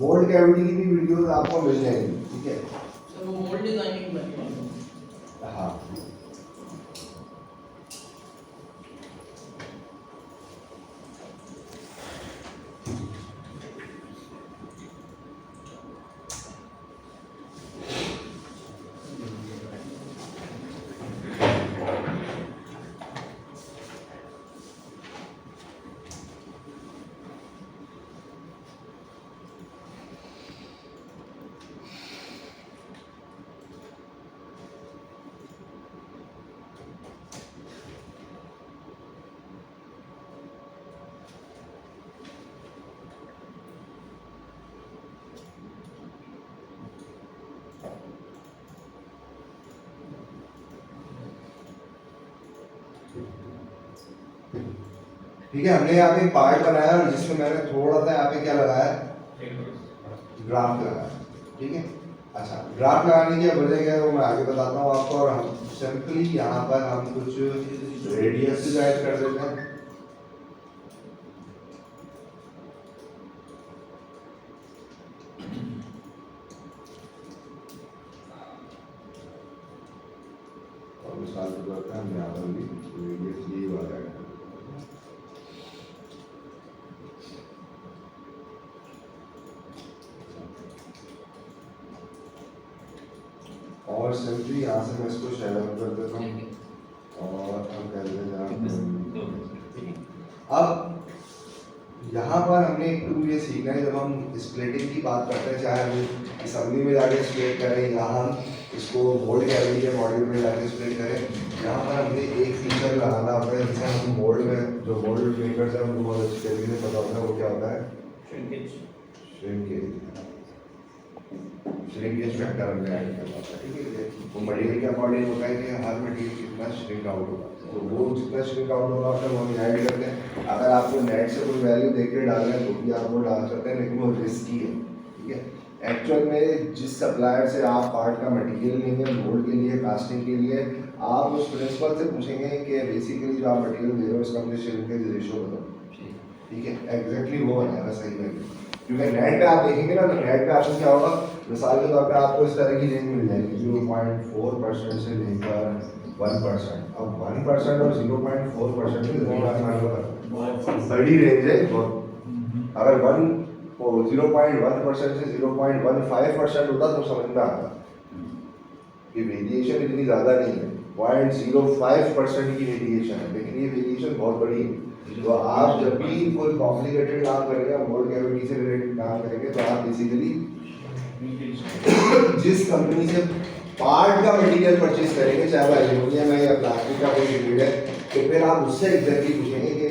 Mould cavity की भी videos आपको मिल जाएंगी, ठीक है। सर वो मोल्ड डिजाइनिंग बनी। हाँ ठीक है, हमने यहाँ पे पार्ट बनाया और जिसमें मैंने थोड़ा सा यहाँ पे क्या लगाया, ग्राफ लगाया, ठीक है। अच्छा, ग्राफ लगाने की वजह क्या है वो मैं आगे बताता हूँ आपको। और हम सिंपली यहाँ पर हम कुछ रेडियस ऐड कर देते हैं। और मिसाल के तौर पर हम यहाँ पर भी रेडियस यही वाला ऐड कर देते हैं। और सिंपली यहाँ से मैं इसको शेड आउट कर देता हूँ और हम कर देते हैं। अब यहाँ पर हमने एक टूल ये सीखना है, जब हम स्प्लिटिंग की बात करते हैं, चाहे हम असेंबली में जाके स्प्लिट करें या हम इसको मोल्ड कैविटी के मॉड्यूल में जाके स्प्लिट करें, यहाँ पर हमने एक फीचर लगाना होता है जिसे हम मोल्ड में, जो मोल्ड मेकर्स हैं उनको बहुत अच्छी तरीके से पता होता है वो क्या होता है, श्रिंकेज फैक्टर हमने ऐड करना होता है, ठीक है। वो मटेरियल के अकॉर्डिंग होता है कि हर मटेरियल कितना श्रिंक आउट होगा, तो वो जितना श्रिंक आउट होगा फिर वो हम ऐड करते हैं। अगर आपको नेट से कोई वैल्यू देख के डालना है तो भी आप वो डाल सकते हैं, लेकिन वो रिस्की है, ठीक है। एक्चुअल में जिस सप्लायर से आप पार्ट का मटेरियल लेंगे मोल्ड के लिए, कास्टिंग के लिए, आप उस प्रिंसिपल से पूछेंगे कि बेसिकली जो आप मटेरियल दे रहे हो इसका मुझे श्रिंकेज रेशियो बताओ, ठीक है। एग्जैक्टली वो बनाएगा सही वैल्यू, क्योंकि नेट पे आप देखेंगे ना तो नेट पे आपको क्या होगा, मिसाल के तौर पे आपको इस तरह की रेंज मिल जाएगी 0.4% से लेकर 1%। अब 1% और 0.4% बड़ी रेंज है बहुत। अगर 0.1% से 0.15% होता तो समझ में आता कि वेरिएशन इतनी ज़्यादा नहीं है, 0.05% की वेरिएशन है, लेकिन ये वेरिएशन बहुत बड़ी है। तो आप जब भी कोई कॉम्प्लिकेटेड काम करेंगे, मोल्ड कैविटी से रिलेटेड काम करेंगे, तो आप बेसिकली जिस कंपनी से पार्ट का मटेरियल परचेज करेंगे, चाहे वो एल्यूमिनियम है या प्लास्टिक का कोई ग्रेड है, तो फिर आप उससे एग्जैक्टली पूछेंगे कि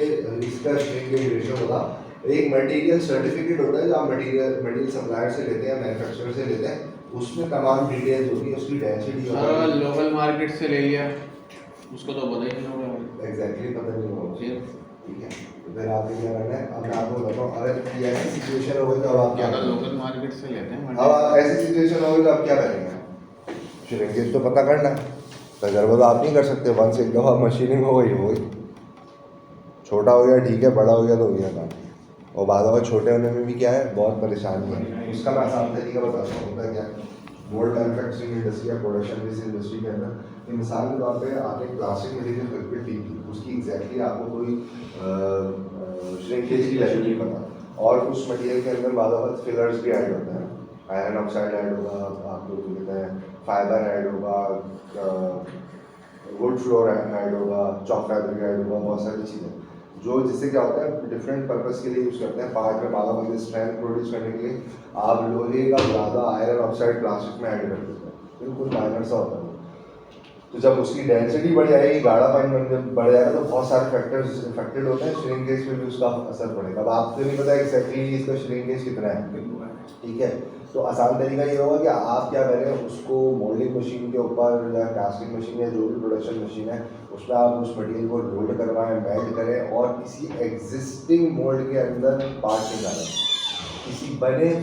इसका श्रिंकेज रेशियो होगा। एक मटेरियल सर्टिफिकेट होता है जो आप मटेरियल सप्लायर से लेते हैं, मैन्युफैक्चरर से लेते हैं, उसमें तमाम डिटेल्स होती है, उसकी डेंसिटी होती है। लोकल मार्केट से ले लिया उसको तो पता ही नहीं होगा, एग्जैक्टली पता नहीं होगा, ठीक है। तो फिर आपको क्या करना है, अब मैं आपको बताता हूँ, अगर ये ऐसी सिचुएशन हो गई तो अब आप क्या करेंगे, लोकल मार्केट से लेते हैं। अब ऐसी सिचुएशन हो गई तो आप क्या करेंगे, श्रिंकेज तो पता करना, तजर्बा तो आप नहीं कर सकते, वन से एक दफ़ा मशीनिंग हो गई, छोटा हो गया ठीक है, बड़ा हो गया तो हो गया काम। और बाद में छोटे होने में भी क्या है, बहुत परेशानी है। उसका मैं आसान तरीका बताता हूँ, होता है क्या, मोल्ड मैन्युफैक्चरिंग इंडस्ट्री या प्रोडक्शन बेस्ड इंडस्ट्री के अंदर, कि मिसाल के तौर पे आपने प्लास्टिक मटेरियल खरीद ली, उसकी एग्जैक्टली आपको कोई श्रिंकेज की वैल्यू नहीं पता, और उस मटेरियल के अंदर बाद में फिलर्स भी ऐड होते हैं, आयरन ऑक्साइड ऐड होगा, आपको कहते हैं फाइबर ऐड होगा, वुड फ्लोर ऐड होगा, चॉक फैब्रिक ऐड होगा, बहुत सारी चीज़ें जो जिससे क्या होता है डिफरेंट पर्पस के लिए यूज़ करते हैं। पार्ट में बाला बंदे स्ट्रेंथ प्रोड्यूस करने के लिए आप लोहे का ज़्यादा आयरन ऑक्साइड प्लास्टिक में ऐड कर देते हैं, बिल्कुल माइनर सा होता है। तो जब उसकी डेंसिटी बढ़ जाएगी, गाढ़ापन बढ़ जाएगा, तो बहुत सारे फैक्टर्स इफेक्टेड होते हैं, श्रिंकेज पे भी उसका असर पड़ेगा। अब आपको नहीं पता एक्जैक्टली इसका श्रिंकेज कितना है, ठीक है। तो आसान तरीका ये होगा कि आप क्या करें, उसको मोल्डिंग मशीन के ऊपर या कास्टिंग मशीन या जो भी प्रोडक्शन मशीन है उसमें आप उस मटेरियल को लोड करवाएं, मेल्ट करें और किसी एग्जिस्टिंग मोल्ड के अंदर पार्ट निकालें, किसी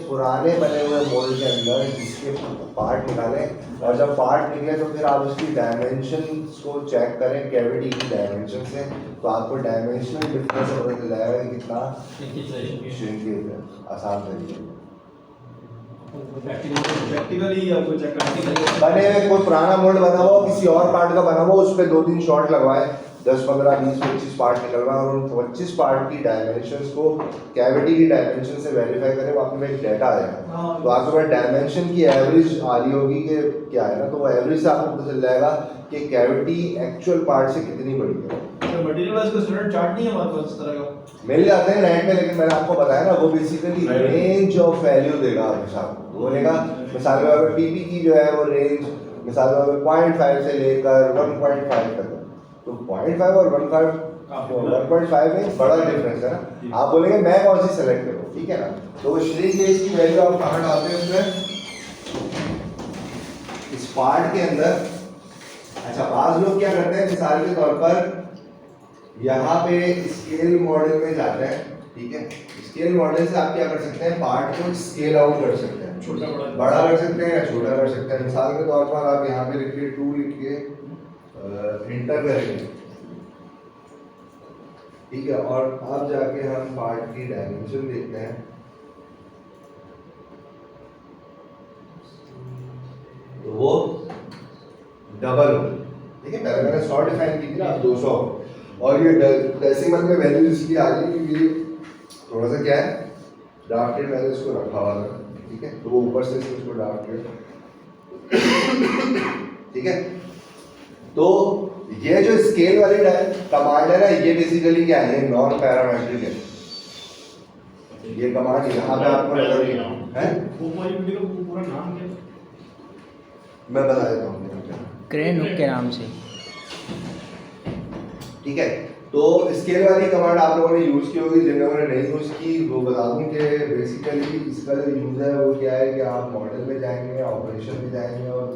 पुराने बने हुए मोल्ड के अंदर जिसके पार्ट निकालें, और जब पार्ट निकले तो फिर आप उसकी डायमेंशंस को चेक करें कैविटी की डायमेंशन से, तो आपको डायमेंशनल डिफरेंस पता चल जाएगा कि कितना श्रिंकेज है। आसान तरीके प्रैक्टिकली आपको चेक करना बने हुए कोई पुराना मोल्ड बना हुआ किसी और पार्ट का बना हुआ उस पर 2-3 शॉट लगवाए, 10, 15, 20, 25 पार्ट निकलवाए और उन 25 पार्ट की डायमेंशंस को कैविटी की डायमेंशन से वेरीफाई करें, वो आपके पास एक डाटा आएगा। तो आपके पास डायमेंशन की एवरेज आ रही होगी कि क्या है ना, तो वो एवरेज से आपको पता चल जाएगा कि कैविटी एक्चुअल पार्ट से कितनी बड़ी है। तो मटेरियल वाइज का स्टैंडर्ड चार्ट नहीं है हमारे पास इस तरह का। मिल जाते हैं नेट में, लेकिन मैंने आपको बताया ना वो बेसिकली रेंज ऑफ वैल्यू देगा आपको, आपको बोलेगा मिसाल के तौर पे पीपी की जो है वो रेंज मिसाल के तौर पे 0.5 से लेकर 1.5 तक है। तो 0.5 और 1.5 में बड़ा डिफरेंस है ना। आप बोलेंगे मैं कौन सी सेलेक्ट करूँ, ठीक है ना। तो वो श्रिंक गेज की वैल्यू आप कहाँ डालते हैं उसमें, इस पार्ट के अंदर। अच्छा, बाज लोग क्या करते हैं मिसाल के तौर पर यहाँ पे स्केल मॉडल में जाते हैं, ठीक है। स्केल मॉडल से आप क्या कर सकते हैं, पार्ट को स्केल आउट कर सकते हैं, छोटा बड़ा कर सकते हैं या छोटा कर सकते हैं। मिसाल के तौर पर आप यहाँ पे लिखिए 2 लिख के इंटर करेंगे, ठीक है। और अब जाके हम पार्ट की डायमेंशन देखते हैं, तो वो डबल हो, ठीक है। पहले मैंने 100 डिफाइन की थी ना, 200 और ये डेसिमल में वैल्यू इसलिए आ गई क्योंकि ये थोड़ा सा क्या है ड्राफ्टेड मैंने इसको रखा हुआ था, ठीक है। तो वो ऊपर से इसको ड्राफ्ट किया, ठीक है। तो ये जो स्केल वाली कमांड है ना, ये बेसिकली क्या है, ये नॉन पैरामेट्रिक है। ये कमांड यहाँ पे आपको नजर है, वो वीडियो का पूरा नाम क्या है? मैं बता देता हूँ क्रेन हुक के नाम से, ठीक है। तो स्केल वाली कमांड आप लोगों ने यूज की होगी, जिन लोगों ने नहीं यूज की वो बता दूं कि बेसिकली इसका जो यूज है वो क्या है कि आप मॉडल में जाएंगे, ऑपरेशन में जाएंगे और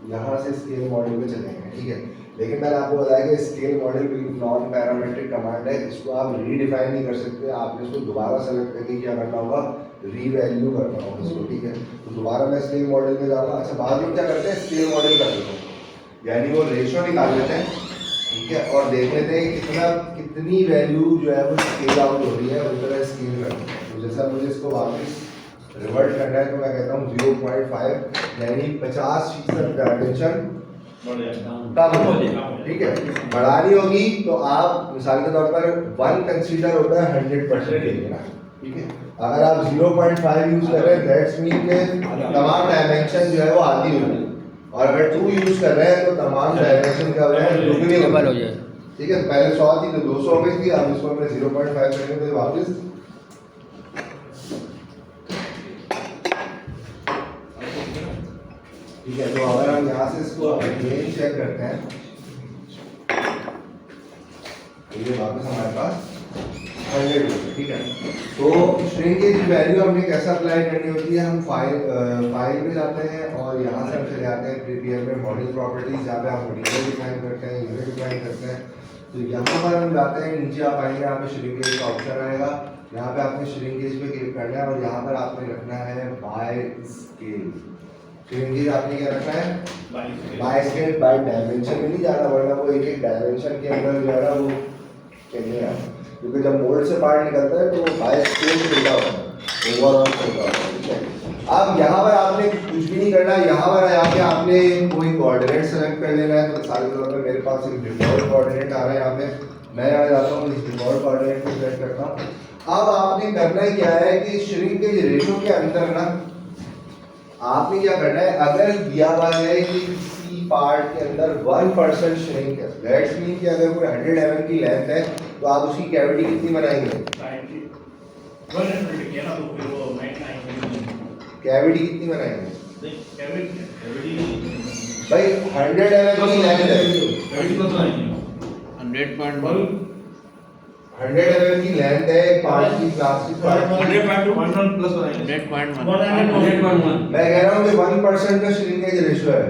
यहाँ से स्केल मॉडल में चलेंगे, ठीक है। लेकिन मैंने आपको बताया कि स्केल मॉडल भी नॉन पैरामेट्रिक कमांड है, इसको आप रीडिफाइन नहीं कर सकते, आपने इसको दोबारा सेलेक्ट करके क्या करना होगा, रीवैल्यू करना होगा इसको, ठीक है। तो दोबारा मैं स्केल मॉडल में जाऊँगा। अच्छा, बाद में क्या करते हैं, स्केल मॉडल कर लेते हैं, यानी वो रेशो निकाल लेते हैं, ठीक है, और देख लेते हैं कितनी वैल्यू जो है वो स्केल आउट हो रही है, उस तरह स्केल करते हैं। तो जैसा मुझे इसको वापस रिवर्ट करना है तो मैं कहता हूँ 0.5 यानी 50% डायमेंशन कम हो, ठीक है। बढ़ानी होगी तो आप मिसाल के तौर पर 1 कंसीडर होता है 100% के लिए ना, ठीक है। अगर आप 0.5 यूज कर रहे हैं दैट्स मीन के तमाम डायमेंशन जो है वो आधी होगी, और अगर 2 यूज कर रहे हैं तो तमाम डायमेंशन क्या हो जाए, दुगनी हो जाए, ठीक है। पहले 100 थी तो 200 हो गई थी, अब इसको हमने 0.5 करेंगे तो वापस ठीक है। तो अगर हम यहाँ से इसको अगेन चेक करते हैं तो ये वापस हमारे पास 100 होता है, ठीक है। तो श्रिंक की वैल्यू हमने कैसे अप्लाई करनी होती है, हम फाइल में जाते हैं और यहाँ से हम चले जाते हैं प्रीपेयर में मॉडल प्रॉपर्टीज, जहाँ पे आप मॉड्यूल डिफाइन करते हैं, यूनिट डिफाइन करते हैं। तो यहाँ पर हम जाते हैं, नीचे आप आएंगे, यहाँ पे श्रिंकेज का ऑप्शन आएगा, यहाँ पे आपने श्रिंकेज पे क्लिक करना है और यहाँ पर आपने रखना है बाय स्केल। श्रिंकेज आपने क्या रखना है, बाय स्केल, बाय डायमेंशन में नहीं जाना, वरना वो एक डायमेंशन के अंदर जो है ना वो कहने आता, क्योंकि जब मोल्ड से पार्ट निकलता है तो वो बाय स्केल चलता होता है, ओवरऑल चलता होता है, ठीक है। अब यहाँ पर आपने कुछ भी नहीं करना, यहाँ पर आके आपने कोई कोऑर्डिनेट सेलेक्ट कर लेना है। तो मिसाल के तौर पर मेरे पास एक डिफॉल्ट कोऑर्डिनेट आ रहा है, यहाँ पे मैं यहाँ जाता हूँ, इस डिफॉल्ट कोऑर्डिनेट को सेलेक्ट करता हूँ। अब आपने करना क्या है कि श्रिंकेज रेशो के अंदर ना आपने क्या करना है, अगर दिया हुआ है कि किसी पार्ट के अंदर 1% श्रिंक है, दैट्स मीन कि अगर कोई 100 mm की लेंथ है तो आप उसकी कैविटी कितनी बनाएंगे, कैविटी कितनी बनाएंगे भाई, 100 mm की लेंथ है, 100 mm की लेंथ है पार्ट की, प्लास्टिक पार्ट की, 100.1 प्लस 100.1 मैं कह रहा हूँ कि 1% का श्रिंकेज रेशो है,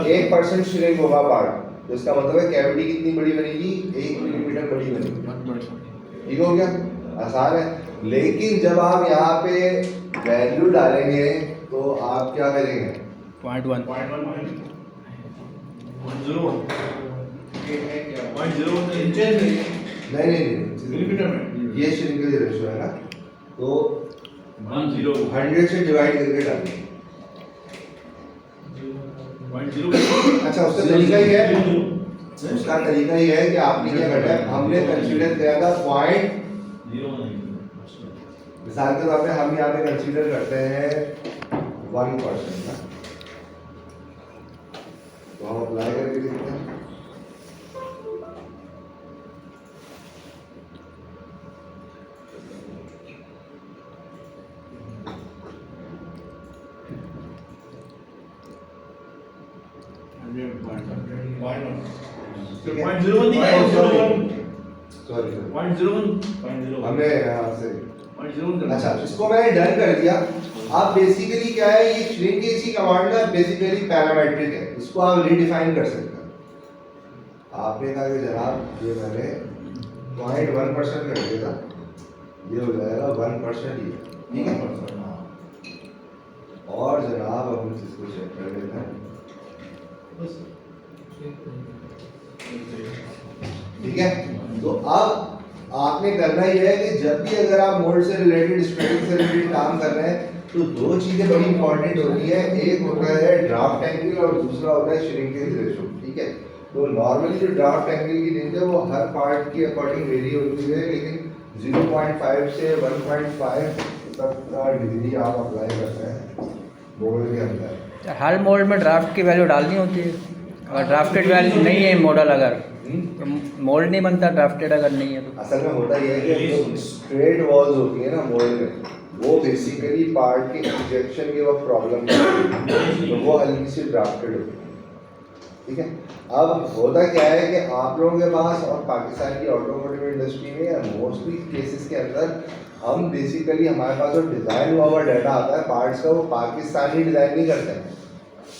1% श्रिंक होगा पार्ट, तो इसका मतलब है कैविटी कितनी बड़ी बनेगी, 1 मिलीमीटर बड़ी बनेगी, ठीक हो गया, आसान है। लेकिन जब आप यहाँ पे वैल्यू डालेंगे तो आप क्या करेंगे, 0.1 इंचेस में नहीं मिलीमीटर में ये श्रिंकेज रेशो है ना, तो 10 100 से डिवाइड करके डालिए। 0.0 अच्छा उसका तरीका ही है, उसका तरीका ही है कि आपने क्या करना है, हमने कंसीडर किया था पॉइंट, मिसाल के तौर पे हम यहाँ पे कंसीडर करते हैं 1% ना, तो हम अप्लाई करके देखते हैं। सॉरी हमने यहाँ से, अच्छा इसको मैंने डन कर दिया। अब बेसिकली क्या है, ये श्रिंकेज की कमांड ना बेसिकली पैरामेट्रिक है, इसको आप रीडिफाइन कर सकते हैं। आपने कहा कि जनाब ये मैंने 0.1% कर दिया था, ये हो जाएगा 1% ही, ठीक है। और जनाब हम इसको चेक कर लेते हैं, ठीक है। तो अब आपने करना ही है कि जब भी अगर आप मोल्ड से रिलेटेड, स्प्रेडिंग से रिलेटेड काम कर रहे हैं, तो दो चीजें बड़ी इंपॉर्टेंट होती है, एक होता है ड्राफ्ट एंगल और दूसरा होता है श्रिंकेज रेशो, ठीक है। तो नॉर्मली जो ड्राफ्ट एंगल की रेंज है वो हर पार्ट के अकॉर्डिंग वेरी होती है, लेकिन 0.5 से 1.5 तक का डिग्री आप अप्लाई करते हैं मोल्ड के अंदर। हर मोड में ड्राफ्ट की वैल्यू डालनी होती है, अगर ड्राफ्टेड वैल्यू नहीं है मॉडल अगर तो मोल्ड नहीं बनता, ड्राफ्टेड अगर नहीं है तो। असल में होता यह है कि जो स्ट्रेट वॉल्स होती है ना मोल्ड में, वो बेसिकली पार्ट के इंजेक्शन के वक्त प्रॉब्लम तो वो हल्की सी ड्राफ्टेड होती है, ठीक है। अब होता क्या है कि आप लोगों के पास और पाकिस्तान की ऑटोमोटिव इंडस्ट्री में या मोस्टली केसेस के अंदर हम बेसिकली हमारे पास जो डिज़ाइन हुआ हुआ डाटा आता है पार्ट्स का, वो पाकिस्तानी डिज़ाइन नहीं करते हैं,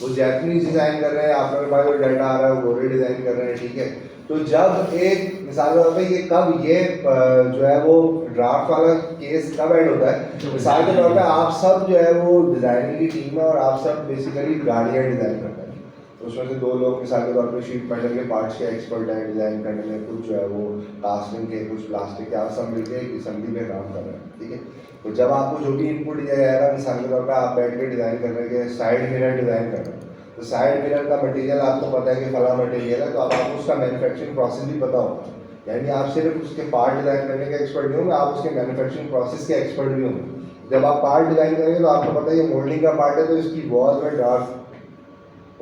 वो जैपनीज डिज़ाइन कर रहे हैं। आप लोगों के पास जो डाटा आ रहा है वो डिज़ाइन कर रहे हैं, ठीक है। तो जब एक मिसाल के तौर पे ये कब ये जो है वो ड्राफ्ट वाला केस कब ऐड होता है, मिसाल के तौर पे आप सब जो है वो डिज़ाइनिंग की टीम है और आप सब बेसिकली गाड़ियाँ डिज़ाइन करते हैं, तो उसमें से दो लोग मिसाल के तौर पे शीट मेटल के पार्ट्स के एक्सपर्ट हैं डिज़ाइन करने में, कुछ जो है वो कास्टिंग के, कुछ प्लास्टिक के, आप सब मिलकर एक असेंबली पे काम कर रहे हैं, ठीक है। तो जब आपको जो भी इनपुट दिया जाएगा, मिसाल के तौर पे आप बैठ के डिज़ाइन करने के साइड मिरर डिज़ाइन कर रहे हैं, तो साइड मिरर का मटेरियल आपको पता है कि फला मटेरियल है, तो अब आपको उसका मैन्युफैक्चरिंग प्रोसेस भी पता होगा, यानी आप सिर्फ उसके पार्ट डिज़ाइन करने के एक्सपर्ट नहीं होंगे, आप उसके मैन्युफैक्चरिंग प्रोसेस के एक्सपर्ट भी होंगे। जब आप पार्ट डिज़ाइन करेंगे तो आपको पता है ये मोल्डिंग का पार्ट है, तो इसकी वॉल में ड्राफ्ट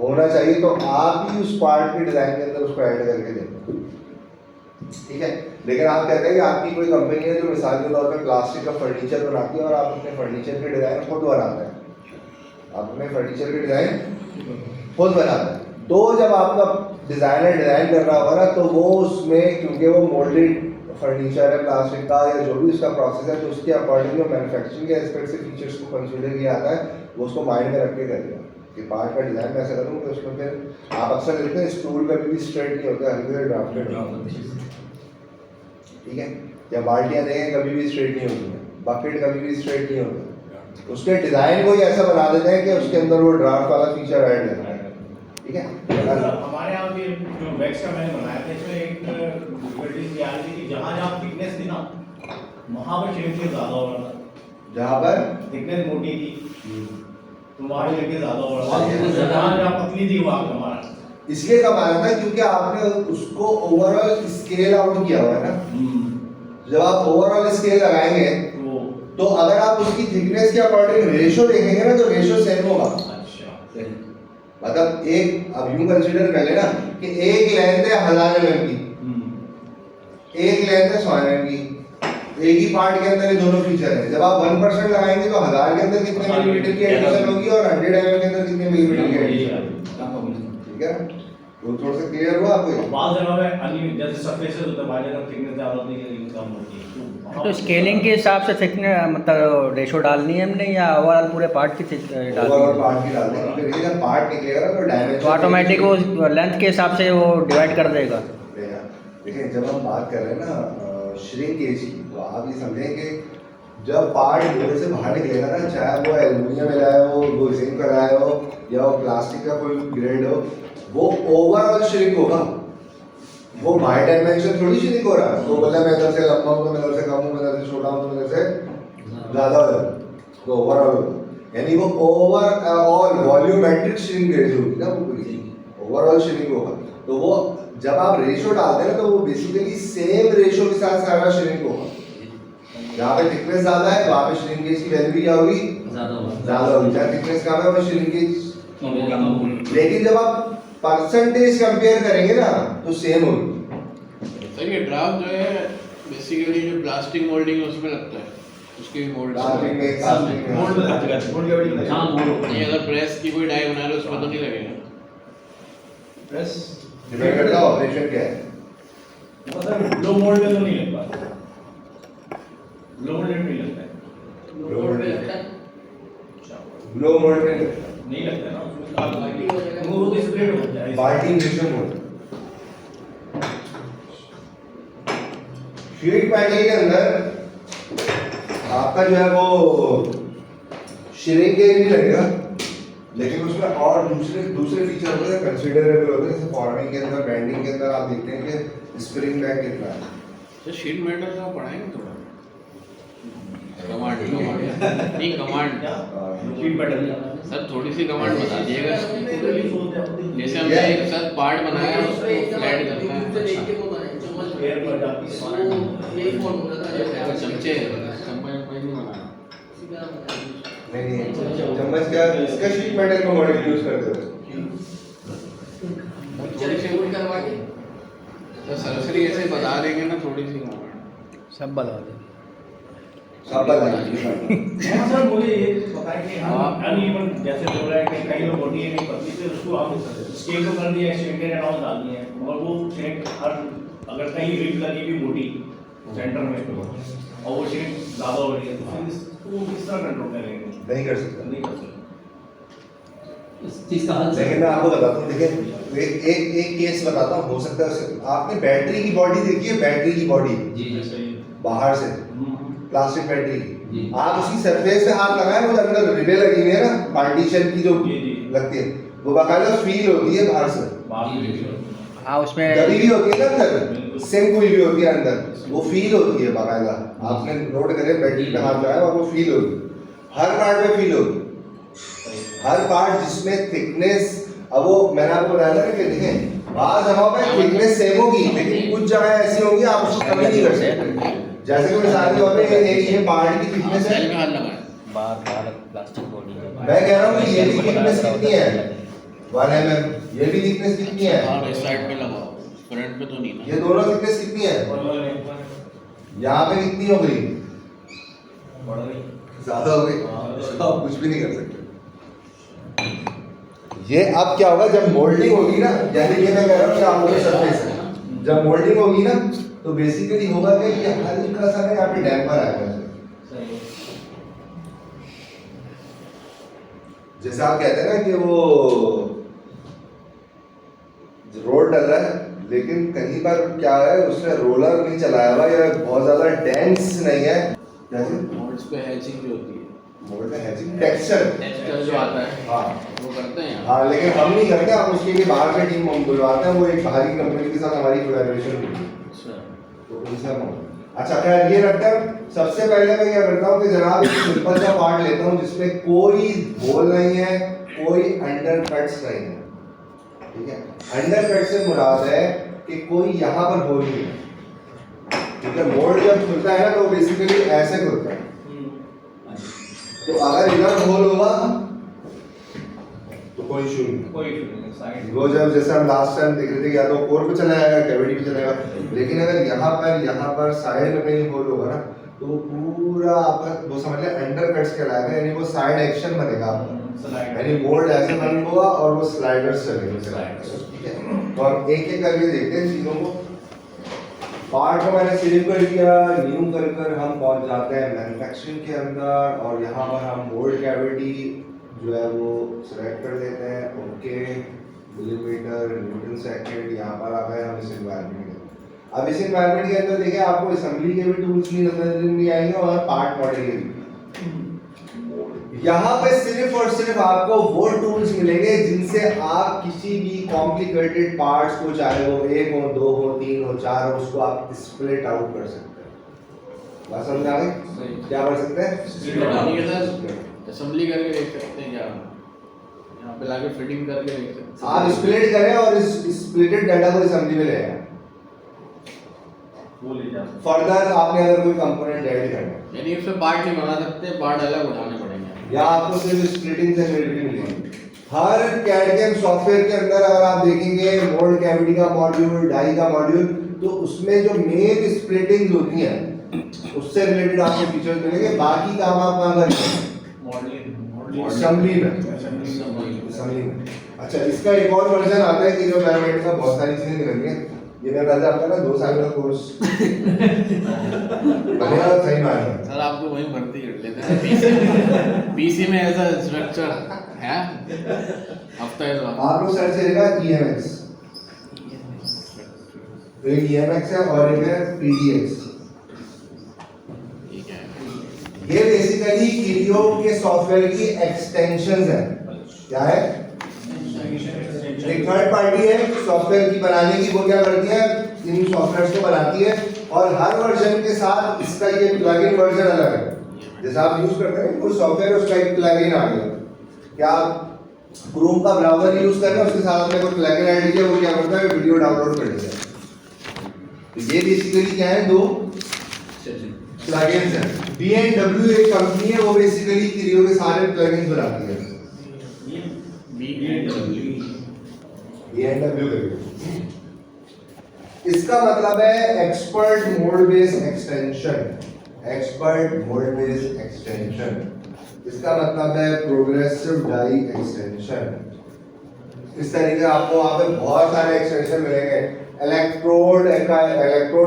होना चाहिए, तो आप ही उस पार्ट के डिज़ाइन के अंदर उसको ऐड करके देंगे, ठीक है। लेकिन आप कहते हैं कि आपकी कोई कंपनी है जो मिसाल के तौर पे प्लास्टिक का फर्नीचर बनाती है और आप अपने फर्नीचर के डिज़ाइन खुद बनाते हैं, आप अपने फर्नीचर के डिज़ाइन खुद बनाते हैं, तो जब आपका डिज़ाइनर डिज़ाइन कर रहा होगा ना, तो वो उसमें क्योंकि वो मोल्डेड फर्नीचर है प्लास्टिक का या जो भी उसका प्रोसेस है, तो उसके अकॉर्डिंग मैन्युफैक्चरिंग के एस्पेक्ट से फीचर्स को कंसीडर किया जाता है, वो उसको माइंड में रख के करेगा कि पार्ट का डिज़ाइन मैं ऐसा करूँ कि उसमें फिर आप अक्सर देखते हैं स्टूल कभी भी स्ट्रेट नहीं होता, हल्के ड्राफ्टेड, ठीक है। या बाल्टियाँ देखें कभी भी स्ट्रेट नहीं होती है, बकेट कभी भी स्ट्रेट नहीं होता, उसके डिज़ाइन को ही ऐसा बना देते हैं कि उसके अंदर वो ड्राफ्ट वाला फीचर ऐड है, ठीक है। हमारे यहाँ भी जो वैक्स का मैंने बनाया था, इसमें एक डिफिकल्टीज ये आ रही थी कि जहाँ जहाँ थिकनेस थी ना, वहाँ पर श्रिंकेज ज़्यादा हो रहा था, जहाँ पर थिकनेस मोटी थी तो वहाँ श्रिंकेज ज़्यादा हो रहा था, जहाँ जहाँ पतली थी वहाँ हमारा इसलिए कब आया था क्योंकि आपने उसको ओवरऑल स्केल आउट किया हुआ है ना। जब आप ओवरऑल स्केल लगाएंगे तो अगर आप उसकी थिकनेस के अकॉर्डिंग रेशो देखेंगे ना, तो रेशो सेम होगा। अच्छा, मतलब एक अब यूं कंसीडर कर लेना कि एक लेंथ है 1000 mm की, एक लेंथ है 100 mm की, एक ही पार्ट के अंदर ये दोनों फीचर है। जब आप 1% लगाएंगे तो 1000 के अंदर कितने मिलीमीटर की एडिशन होगी और 100 mm के अंदर कितने मिलीमीटर की एडिशन, ठीक है। वो थोड़ा सा क्लियर हुआ आपको? बाद जगह में अन्य जैसे सरफेसेस होते हैं, बाद जगह थिकनेस ज़्यादा होती है लेकिन कम होती है, तो स्केलिंग के हिसाब से थिकनेस मतलब रेशो डालनी है हमने या ओवरऑल पूरे पार्ट की डालनी ओवरऑल है? पार्ट की डालते हैं, क्योंकि जब पार्ट निकलेगा ना तो डायमेंशन तो ऑटोमेटिक वो लेंथ के हिसाब से वो डिवाइड कर देगा। देखिए जब हम बात कर रहे हैं ना श्रिंकेज की, तो आप ये समझें कि जब पार्ट बोरे से बाहर निकलेगा ना, चाहे वो एल्यूमिनियम मिलाया हो, वो जिंक लगाया हो या वो प्लास्टिक का कोई ग्रेड हो, वो ओवरऑल श्रिंक होगा, वो बाय डायमेंशन थोड़ी सी हो रहा है। तो बोला मैं इधर से लंबा हूँ तो मैं इधर से कम हूँ, मैं इधर से छोटा हूँ तो मैं इधर से ज़्यादा हो जाता हूँ। तो ओवरऑल यानी वो ओवरऑल वॉल्यूमेट्रिक श्रिंकेज होगी ना वो पूरी, ओवरऑल श्रिंक होगा। तो वो जब आप रेशियो डालते हैं ना तो वो बेसिकली सेम रेशियो के साथ सारा श्रिंक होगा। जहाँ पे थिकनेस ज़्यादा है वहाँ पे श्रिंकेज की वैल्यू भी क्या होगी, ज़्यादा होगी। जहाँ थिकनेस कम है वहाँ श्रिंकेज। लेकिन जब आप परसेंटेज कंपेयर करेंगे ना तो सेम होगी। सर ये ड्राफ्ट जो है बेसिकली जो प्लास्टिक मोल्डिंग है उसमें लगता है, उसके भी मोल्ड मोल्ड बता देगा, मोल्ड कैविटी बता हाँ देगा। मोल्ड नहीं, अगर प्रेस की कोई डाई बना रहे हो उसमें तो नहीं लगेगा। प्रेस डिपेंड करता है ऑपरेशन क्या है। मतलब लो मोल्ड में तो नहीं लग पाता, लो मोल्ड में नहीं लगता है, लोड पे लगता है। लो मोल्ड में नहीं लगता है ना उसमें काल लगी वो तो स्प्रेड हो जाता है। बाल्टी रेशियो मोल्ड शीट पैनल के अंदर आपका जो है वो श्रिंकेज नहीं लगेगा, लेकिन उसमें और दूसरे फीचर होते हैं कंसीडरेबल होते हैं। जैसे फॉर्मिंग के अंदर, बेंडिंग के अंदर आप देखते हैं कि स्प्रिंग बैक कितना है। तो शीट मेटल का पढ़ाएंगे थोड़ा कमांड नहीं कमांड शीट पैटर्न सर थोड़ी सी कमांड बता दिएगा। जैसे Yeah. हमने एक साथ पार्ट बनाया है उसको फ्लैट करना है। एयर पर जाती है। यही फॉर्मूला था तो चमचे चम्मच नहीं बनाना। नहीं चम्मच क्या, इसका शीट मेटल का मॉडल यूज करते हैं। थोड़ी सी करवा के तो सरसरी ऐसे बता देंगे ना थोड़ी सी कमांड। सब बता दे। सब बताइए। हाँ सर मुझे ये बताएं कि हम अनइवन जैसे बोल रहे हैं कि कहीं लोग मोटी है कहीं पतली, तो उसको हम स्केल तो कर दिया, श्रिंकेज एंड ऑल डाल दिए हैं, और वो श्रिंक हर अगर कहीं रिप लगी भी मोटी सेंटर में और वो श्रिंक ज़्यादा हो रही है तो फिर इसको किस तरह कंट्रोल करेंगे? नहीं कर सकता। नहीं कर सकते। इस चीज का हल लेकिन मैं आपको बताता हूँ, देखिए एक केस बताता हूँ। हो सकता है आपने बैटरी की बॉडी देखी है, बैटरी की बॉडी जी जी सही बाहर से प्लास्टिक बैटरी जी। आप उसकी सरफेस पे हाथ लगाए वो अंदर रिबे लगी हुई है ना, पार्टीशन की जो जी, जी। लगती है, वो बाकायदा फील होती है बाहर से। हाँ उसमें दबी भी होती है ना अंदर, सिंक हुई भी होती है अंदर, वो फील होती है बाकायदा। आपने नोट करे बैटरी पे हाथ लगाया और वो फील होगी, हर पार्ट में फील होगी, हर पार्ट जिसमें थिकनेस। अब वो मैंने आपको बताया ना कि देखें बाहर जगहों पे थिकनेस सेम होगी, लेकिन कुछ जगह ऐसी होंगी आप उसको कमी नहीं कर सकते। जैसे कि मिसाल के तौर पे ये पार्ट की थिकनेस है, सेल में हाथ लगाएं। बार बार प्लास्टिक बॉडी है। मैं कह रहा हूँ कि ये भी थिकनेस कितनी है 1 mm, ये भी थिकनेस कितनी है, और इस साइड पे लगाओ, फ्रंट पे तो नहीं ना। ये दोनों थिकनेस कितनी है, यहाँ पे कितनी हो गई, ज्यादा हो गई, आप कुछ भी नहीं कर सकते। ये अब क्या होगा जब मोल्डिंग होगी ना, यानी ये मैं कह रहा हूँ कि आउटर सरफेस है, जब मोल्डिंग होगी ना तो बेसिकली होगा कि ये हल्का सा ना यहाँ पे डैम्पर आएगा। जैसे आप कहते हैं ना कि वो रोड डल रहा है, लेकिन कहीं पर क्या है उसने रोलर नहीं चलाया हुआ या बहुत ज्यादा डेंस नहीं है, जैसे मोल्ड्स पे हैचिंग जो होती है, मोल्ड में हैचिंग टेक्सचर टेक्सचर जो आता है हाँ वो करते हैं। हाँ, लेकिन हम नहीं करते, हम उसके लिए बाहर से टीम हम बुलवाते हैं, वो एक बाहरी कंपनी के साथ हमारी कोलैबोरेशन होती है, अच्छा तो उनसे हम। अच्छा खैर ये रखते हैं। सबसे पहले मैं क्या करता हूँ कि जनाब एक सिंपल सा पार्ट लेता हूँ जिसमें कोई होल नहीं है, कोई अंडर कट्स नहीं है, ठीक है। अंडर कट से मुराद है कि कोई यहाँ पर होल नहीं है, ठीक है। मोल्ड जब खुलता है ना तो बेसिकली ऐसे खुलता है, तो अगर इधर होल होगा तो कोई इशू नहीं। कोई इशू नहीं, साइड वो जब जैसे हम लास्ट टाइम देख रहे थे, या तो कोर पे चला जाएगा, कैविटी पे चला जाएगा, लेकिन अगर यहाँ पर साइड में कहीं होल होगा ना तो पूरा आपका वो समझ लें अंडर कट्स कहलाएगा, यानी वो साइड एक्शन बनेगा आपका, स्लाइड यानी मोल्ड ऐसे बंद होगा और वो स्लाइडर्स चलेंगे, ठीक है। तो हम एक एक करके देखते हैं चीजों को। पार्ट को मैंने सेव कर दिया, न्यू कर कर हम पहुंच जाते हैं मैन्युफैक्चरिंग के अंदर, और यहाँ पर हम मोल्ड कैविटी जो है वो सिलेक्ट कर लेते हैं। ओके, मिलीमीटर, न्यूटन सेकंड, यहाँ पर आ गए हम इस एनवायरनमेंट में। अब इस एनवायरनमेंट के अंदर देखिए आपको असेंबली के भी टूल्स नहीं नजर नहीं आएंगे और पार्ट मॉडल के भी। यहाँ पे सिर्फ और सिर्फ आपको वो टूल्स मिलेंगे जिनसे आप किसी भी कॉम्प्लिकेटेड पार्ट्स को, चाहे वो 1 हो, 2 हो, 3 हो, 4 हो, उसको आप स्प्लिट आउट कर सकते हैं। बात समझ आ गई? क्या कर सकते हैं? असेंबली करके देख सकते हैं क्या, यहाँ पे लाके फिटिंग करके देख सकते हैं। आप स्प्लिट करें और इस स्प्लिटेड डाटा को असेंबली में ले आए। वो ले जा फर्दर आपने अगर कोई कंपोनेंट ऐड करना है यानी उससे पार्ट नहीं बना सकते, पार्ट अलग उठाने पड़ेंगे। या आपको सिर्फ स्प्लिटिंग से मिलती मिलेगी। हर कैड सॉफ्टवेयर के अंदर अगर आप देखेंगे मोल्ड कैविटी का मॉड्यूल, डाई का मॉड्यूल, तो उसमें जो मेन स्प्लिटिंग होती है उससे रिलेटेड आपको फीचर्स मिलेंगे। बाकी काम आप कहाँ करेंगे? मॉडलिंग असेंबली में। अच्छा, इसका एक और वर्जन आता है कि जो पैरामीटर का बहुत सारी चीजें निकलती हैं। ये मेरा राजा आपका ना 2 साल का कोर्स बनेगा सही मायने में। सर आपको वहीं भर्ती कर लेते हैं पीसी में ऐसा स्ट्रक्चर है हफ्ता है तो आप लोग सर्च करेगा EMX, तो एक EMX है और एक है PDX। ठीक है। ये बेसिकली क्रियो के सॉफ्टवेयर की एक्सटेंशंस है। क्या है? एक थर्ड पार्टी है सॉफ्टवेयर की बनाने की, वो क्या करती है, इन सॉफ्टवेयर्स को बनाती है और हर वर्जन के साथ इसका ये प्लगइन वर्जन अलग है। जैसे आप यूज करते हैं कोई सॉफ्टवेयर, उसका एक प्लगइन आ गया, क्या क्रोम का ब्राउजर यूज कर रहे हैं, उसके साथ में कोई प्लगइन ऐड किया, वो क्या करता है, वीडियो डाउनलोड कर देता है। तो ये बेसिकली क्या है, 2 प्लगइन्स हैं। B&W एक कंपनी है, वो बेसिकली क्रियो के सारे प्लगइन्स बनाती है। B&W करके इसका मतलब है expert mode base extension. Expert mode base extension इसका मतलब है प्रोग्रेसिव डाई एक्सटेंशन। इस तरीके आपको वहां पे बहुत सारे एक्सटेंशन मिलेंगे। इलेक्ट्रोड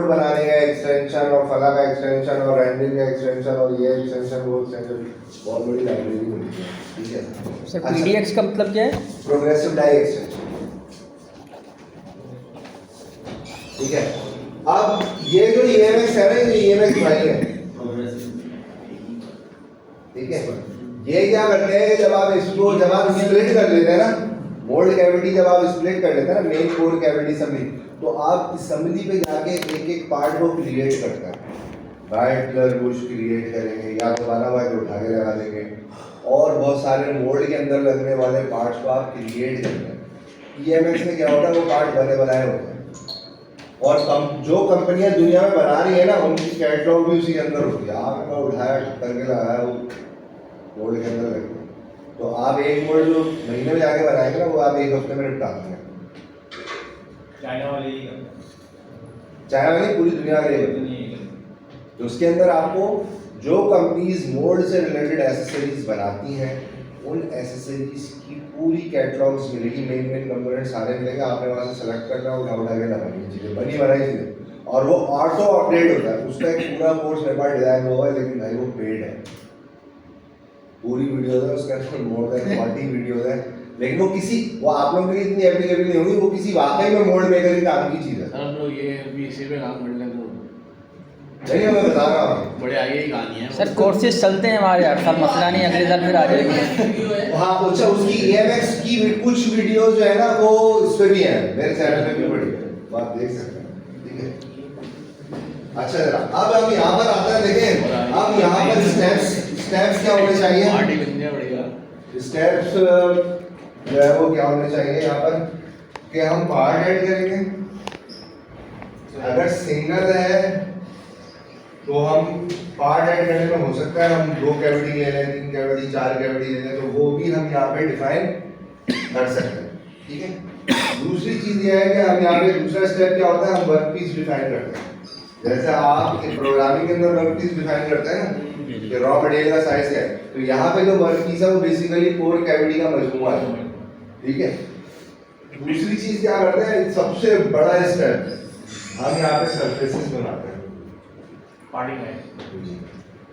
बनाने का एक्सटेंशन और फला का एक्सटेंशन और रैंडिंग का एक्सटेंशन और ये एक्सटेंशन वो एक्सटेंशन, बहुत बड़ी लाइब्रेरी मिलती है। ठीक है सर PDX का मतलब क्या है? Progressive die extension. ठीक है, अब ये जो EMX है ना, ये EMX भाई है। ठीक है, ये क्या करते हैं, जब आप इसको जब आप स्प्लिट कर लेते हैं ना, मोल्ड कैविटी जब आप स्प्लिट कर लेते हैं ना, मेन कोर कैविटी असेंबली, तो आप असेंबली पे जाके एक एक पार्ट को क्रिएट करते हैं। राइट कलर बुश क्रिएट करेंगे या तो बना हुआ उठा के लगा देंगे और बहुत सारे मोल्ड के अंदर लगने वाले पार्ट्स को आप क्रिएट करते हैं। EMX में क्या होता है, वो पार्ट बने बनाए होते हैं और जो कंपनियां दुनिया में बना रही है ना, उनकी कैटलॉग भी उसी के अंदर होती है। आपने उठाया करके लगाया, वो मोल्ड के अंदर लग गया, तो आप एक मोल्ड जो महीने में जाके बनाएंगे ना, वो आप 1 हफ्ते में निपटा देंगे। चाइना वाले पूरी दुनिया के लिए। तो उसके अंदर आपको जो कंपनीज मोल्ड से रिलेटेड एसेसरीज बनाती हैं, उन एसेसरीज की पूरी कैटलॉग्स मिलेगी, मेन कंपोनेंट सारे मिलेंगे। आपने वहाँ से सेलेक्ट करना, उठा के लगानी चीज़ें, बनी बनाई चीज़ें, और वो ऑटो अपडेट होता है। उसका एक पूरा कोर्स मेरे पास डिजाइन हुआ है, लेकिन भाई वो पेड है। पूरी वीडियोज है उसके अंदर, मोर देन 40 वीडियोज है, लेकिन वो आप लोगों के लिए इतनी एप्लीकेबल नहीं होगी, वो किसी वाकई में मोल्ड मेकर के काम की चीज़ है। सर हम लोग ये भी इसी पे काम कर लें तो नहीं, मैं बता रहा हूँ, बड़े आगे ही कहानी है सर कोर्सेज चलते हैं हमारे, हर साल मसला नहीं, अगले साल फिर आ जाएगी। हाँ अच्छा, उसकी EMX की कुछ वीडियोज जो है ना, वो इस पे भी है, मेरे चैनल पे भी पड़ी है, वो आप देख सकते हैं। ठीक है, अच्छा जरा अब हम यहाँ पर आते हैं, देखें अब यहाँ पर स्टेप्स क्या होने चाहिए। पार्टी बन जाए बढ़िया। स्टेप्स जो है वो क्या होने चाहिए यहाँ पर, कि हम पार्ट ऐड करेंगे। अगर सिंगल है तो हम पार्ट ऐड करने में हो सकता है हम 2 कैविटी ले लें, 3 कैविटी, 4 कैविटी ले लें, तो वो भी हम यहाँ पे डिफाइन कर सकते हैं। ठीक है, दूसरी चीज ये है कि हम यहाँ पे दूसरा स्टेप क्या होता है, हम वर्क पीस डिफाइन करते हैं। जैसे आप प्रोग्रामिंग के अंदर वर्क पीस डिफाइन करते हैं ना, कि रॉ मटेरियल का साइज क्या है, तो यहाँ पे जो वर्क पीस है वो बेसिकली कोर कैविटी का मजमूआ है। ठीक है, दूसरी चीज क्या करते हैं, सबसे बड़ा स्टेप हम यहाँ पे सरफेसेस बनाते हैं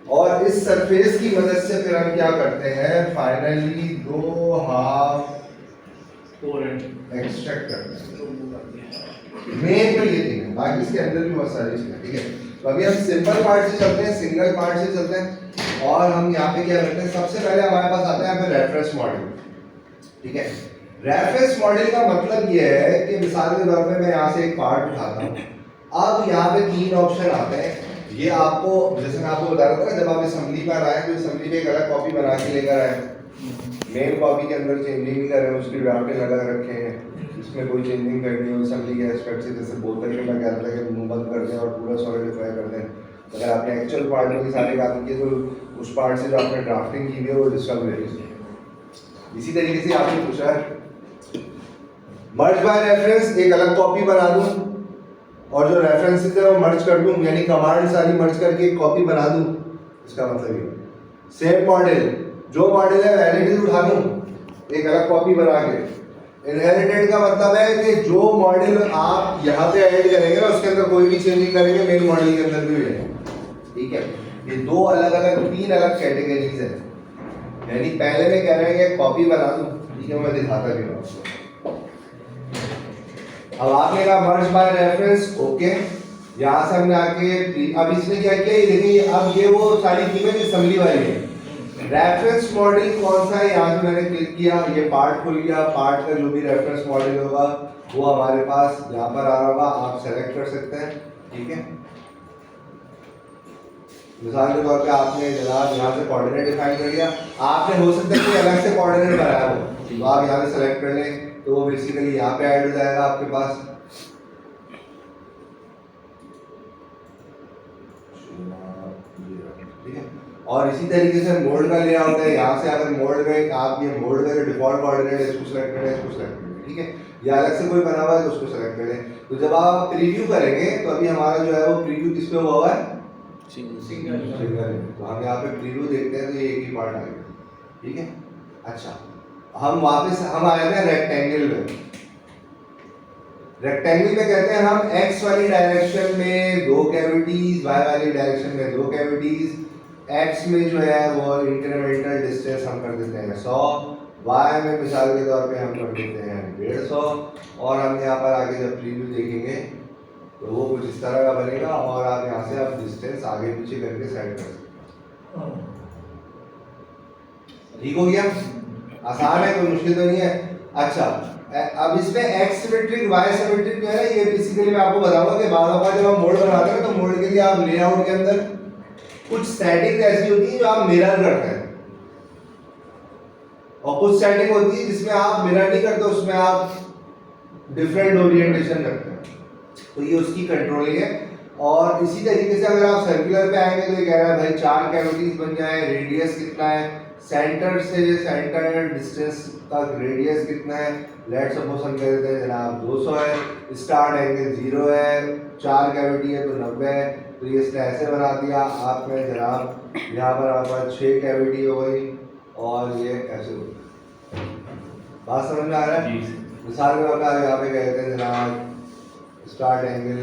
और इस सरफेस की मदद से फिर हम क्या करते हैं, फाइनली 2 हाफ एक्सट्रैक्ट करते हैं। मेन तो ये थी, बाकी इसके अंदर भी बहुत सारी चीजें। ठीक है, तो अभी हम सिंपल पार्ट से चलते हैं, सिंगल पार्ट से चलते हैं। और हम यहाँ पे क्या करते हैं, सबसे पहले हमारे पास आता है यहाँ पे रेफरेंस मॉडल। ठीक है, रेफरेंस मॉडल का मतलब ये है कि मिसाल के तौर पे मैं यहाँ से एक पार्ट उठाता हूँ, अब यहाँ पे 3 ऑप्शन आते हैं। ये आपको, जैसे मैं आपको बता रहा था ना, जब आप असेंबली पर आए तो असेंबली पे एक अलग कॉपी बना के लेकर आए, मेन कॉपी के अंदर चेंजिंग नहीं कर रहे हैं, उसकी ड्राफ्टिंग अलग रखे हैं, इसमें कोई चेंजिंग करनी हो असेंबली के एस्पेक्ट से। जैसे बोतल के मैं कह रहा था कि मुंह बंद कर दें और पूरा सॉलिडिफाई कर दें, अगर आपने एक्चुअल पार्ट में सारे काम किए तो उस पार्ट से जो आपने ड्राफ्टिंग की है वो डिस्टर्ब हो जाएगी। इसी तरीके से आपने पूछा है मर्ज बाय रेफरेंस, एक अलग कॉपी बना दूं और जो रेफरेंसेस है वो मर्ज कर दूं, यानी कमांड सारी मर्ज करके एक कॉपी बना दूं, इसका मतलब ये। सेम मॉडल, जो मॉडल है वैलिडिटी उठा दूं एक अलग कॉपी बना के। इनहेरिटेड का मतलब है कि जो मॉडल आप यहाँ पे ऐड करेंगे ना उसके अंदर कोई भी चेंजिंग करेंगे मेन मॉडल के अंदर भी हो जाएगा। ठीक है, ये 2 अलग अलग 3 अलग कैटेगरीज है। यानी पहले में कह रहे हैं कि कॉपी बना दूं, ठीक है, मैं दिखाता भी हूँ आपको। अब आपने कहा मर्ज बाय रेफरेंस, ओके, यहाँ से हमने आके अब इसने क्या किया, ये देखिए अब ये वो सारी कीमें असेंबली वाली है। रेफरेंस मॉडल कौन सा है, यहाँ से मैंने क्लिक किया, ये पार्ट खुल गया, पार्ट का जो भी रेफरेंस मॉडल होगा वो हमारे पास यहाँ पर आ रहा होगा, आप सेलेक्ट कर सकते हैं। ठीक है, मिसाल के तौर पे आपने जनाब यहाँ से कोऑर्डिनेट डिफाइन कर लिया, आपने हो सकता है कि अलग से कोऑर्डिनेट बनाया हो, तो आप यहाँ से सेलेक्ट कर लें तो वो बेसिकली यहाँ पे ऐड हो जाएगा आपके पास। ठीक है, और इसी तरीके से मोड का लेआउट है, यहाँ से अगर मोड में आप ये मोड का जो डिफॉल्ट कोऑर्डिनेट है इसको सेलेक्ट करें, इसको सेलेक्ट करें। ठीक है, या अलग से कोई बना हुआ है तो उसको सेलेक्ट करें। तो जब आप प्रीव्यू करेंगे तो अभी हमारा जो है वो प्रीव्यू किस पे हुआ हुआ है, सिंगल। तो हम यहाँ पे प्रीव्यू देखते हैं तो ये एक ही पार्ट आ गया। ठीक है, अच्छा, हम वापस हम आए थे रेक्टेंगल में। रेक्टेंगल में कहते हैं हम एक्स वाली डायरेक्शन में 2 कैविटीज, वाई वाली डायरेक्शन में 2 कैविटीज। एक्स में जो है वो इंक्रीमेंटल डिस्टेंस हम कर देते हैं 100, वाई में मिसाल के तौर पे हम कर देते हैं 150, और हम यहाँ पर आगे जब प्रीव्यू देखेंगे तो वो कुछ इस तरह का बनेगा, और आप यहाँ से आप डिस्टेंस आगे पीछे करके सेट कर सकते हैं। ठीक हो गया, आसान है, कोई मुश्किल तो नहीं है। अच्छा, अब इसमें एक्स सिमेट्रिक वाई सिमेट्रिक जो है ये बेसिकली मैं आपको बताऊंगा कि बाद में जब हम मोड बनाते हैं तो मोड के लिए आप लेआउट के अंदर कुछ सेटिंग्स ऐसी होती है जो आप मिरर करते हैं, और कुछ सेटिंग होती है जिसमें आप मिरर नहीं करते, उसमें आप डिफरेंट ओरिएंटेशन करते हैं, तो ये उसकी कंट्रोलिंग है। और इसी तरीके से अगर आप सर्कुलर पे आएंगे तो ये कह रहा है भाई 4 कैविटीज बन जाए, रेडियस कितना है, सेंटर से सेंटर डिस्टेंस तक रेडियस कितना है, लेट्स सपोज हम कह देते हैं जनाब 200 है, स्टार्ट एंगल 0 है, 4 कैविटी है तो 90 है, तो ये इसने ऐसे बना दिया। आपने जनाब यहाँ पर आपका 6 कैविटी हो गई और ये ऐसे हो गई। बात समझ में आ रहा है? मिसाल के तौर पर यहाँ पे कह देते हैं जनाब स्टार्ट एंगल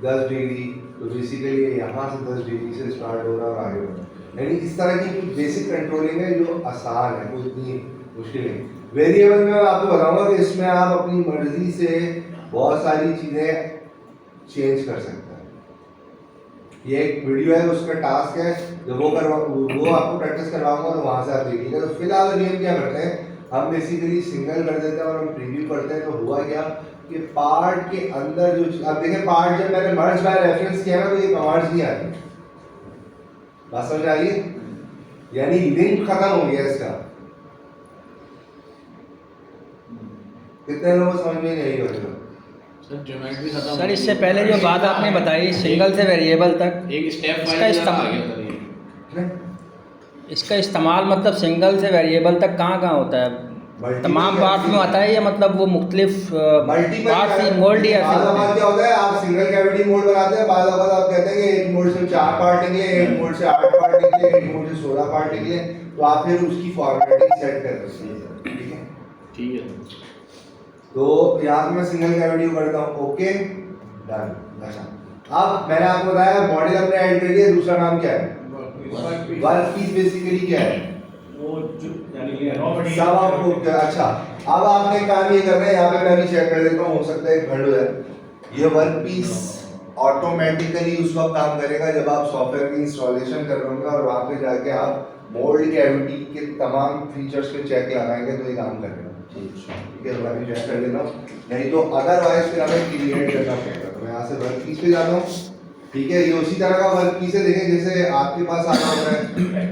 10 डिग्री, तो बेसिकली यहाँ से 10 डिग्री से स्टार्ट हो रहा है और आगे हो रहा है। यानी इस तरह की बेसिक कंट्रोलिंग है जो आसान है, कोई इतनी मुश्किल नहीं। वेरिएबल में मैं आपको बताऊंगा कि इसमें आप अपनी मर्जी से बहुत सारी चीज़ें चेंज कर सकते हैं। ये एक वीडियो है, उसका टास्क है, जब वो आपको प्रैक्टिस करवाऊंगा तो वहाँ से आप देखिएगा। तो फिलहाल अभी हम क्या करते हैं, हम बेसिकली सिंगल कर देते हैं और हम प्रीव्यू करते हैं। तो हुआ क्या कि पार्ट के अंदर जो अब देखें, पार्ट जब मैंने मर्ज बाय रेफरेंस किया ना तो ये कमांड्स नहीं आती, बात समझ आ रही है? यानी लिंक खत्म हो गया इसका। कितने लोगों को समझ में नहीं आई होगी? सर ज्योमेट्री खत्म। सर इससे पहले जो बात आपने बताई सिंगल से वेरिएबल तक, एक स्टेप इसका इस्तेमाल इसका इस्तेमाल मतलब सिंगल से वेरिएबल तक कहाँ कहाँ होता है? तमाम पार्ट में आता है या मतलब वो मुख्तलिफ पार्ट इन्वॉल्व है? क्या होता है, आप सिंगल कैविटी मोड बनाते हैं, बाद आप कहते हैं कि एक मोड से 4 पार्ट निकले, एक मोड से 8 पार्ट निकले, एक मोड से 16 पार्ट निकले, तो आप फिर उसकी फॉर्मेटिंग सेट कर सकते हैं। ठीक है, ठीक है। तो यहाँ पे मैं सिंगल कैविटी को करता हूँ, ओके डन। अच्छा, अब मैंने आपको बताया मॉडल हमने ऐड कर दिया, दूसरा नाम क्या है? वर्कपीस। बेसिकली क्या है? वो जो यानी रॉ मटेरियल सब आपको अच्छा, अब आपने काम ये करना है, यहाँ पे मैं भी चेक कर देता हूँ, हो सकता है खंड है। ये वर्कपीस ऑटोमेटिकली उस वक्त काम करेगा जब आप सॉफ्टवेयर की इंस्टॉलेशन कर रहे होंगे और वहाँ पे जाके आप मोल्ड कैविटी के तमाम फीचर्स पे चेक लगाएंगे तो ये काम करेगा। ठीक है, मैं चेक कर लेता हूँ, नहीं तो अदरवाइज फिर हमें क्रिएट करना पड़ेगा। तो मैं यहाँ से वर्क पीस पे जाता हूँ। ठीक है, ये उसी तरह का वर्क पीस है, देखें जैसे आपके पास आता होता है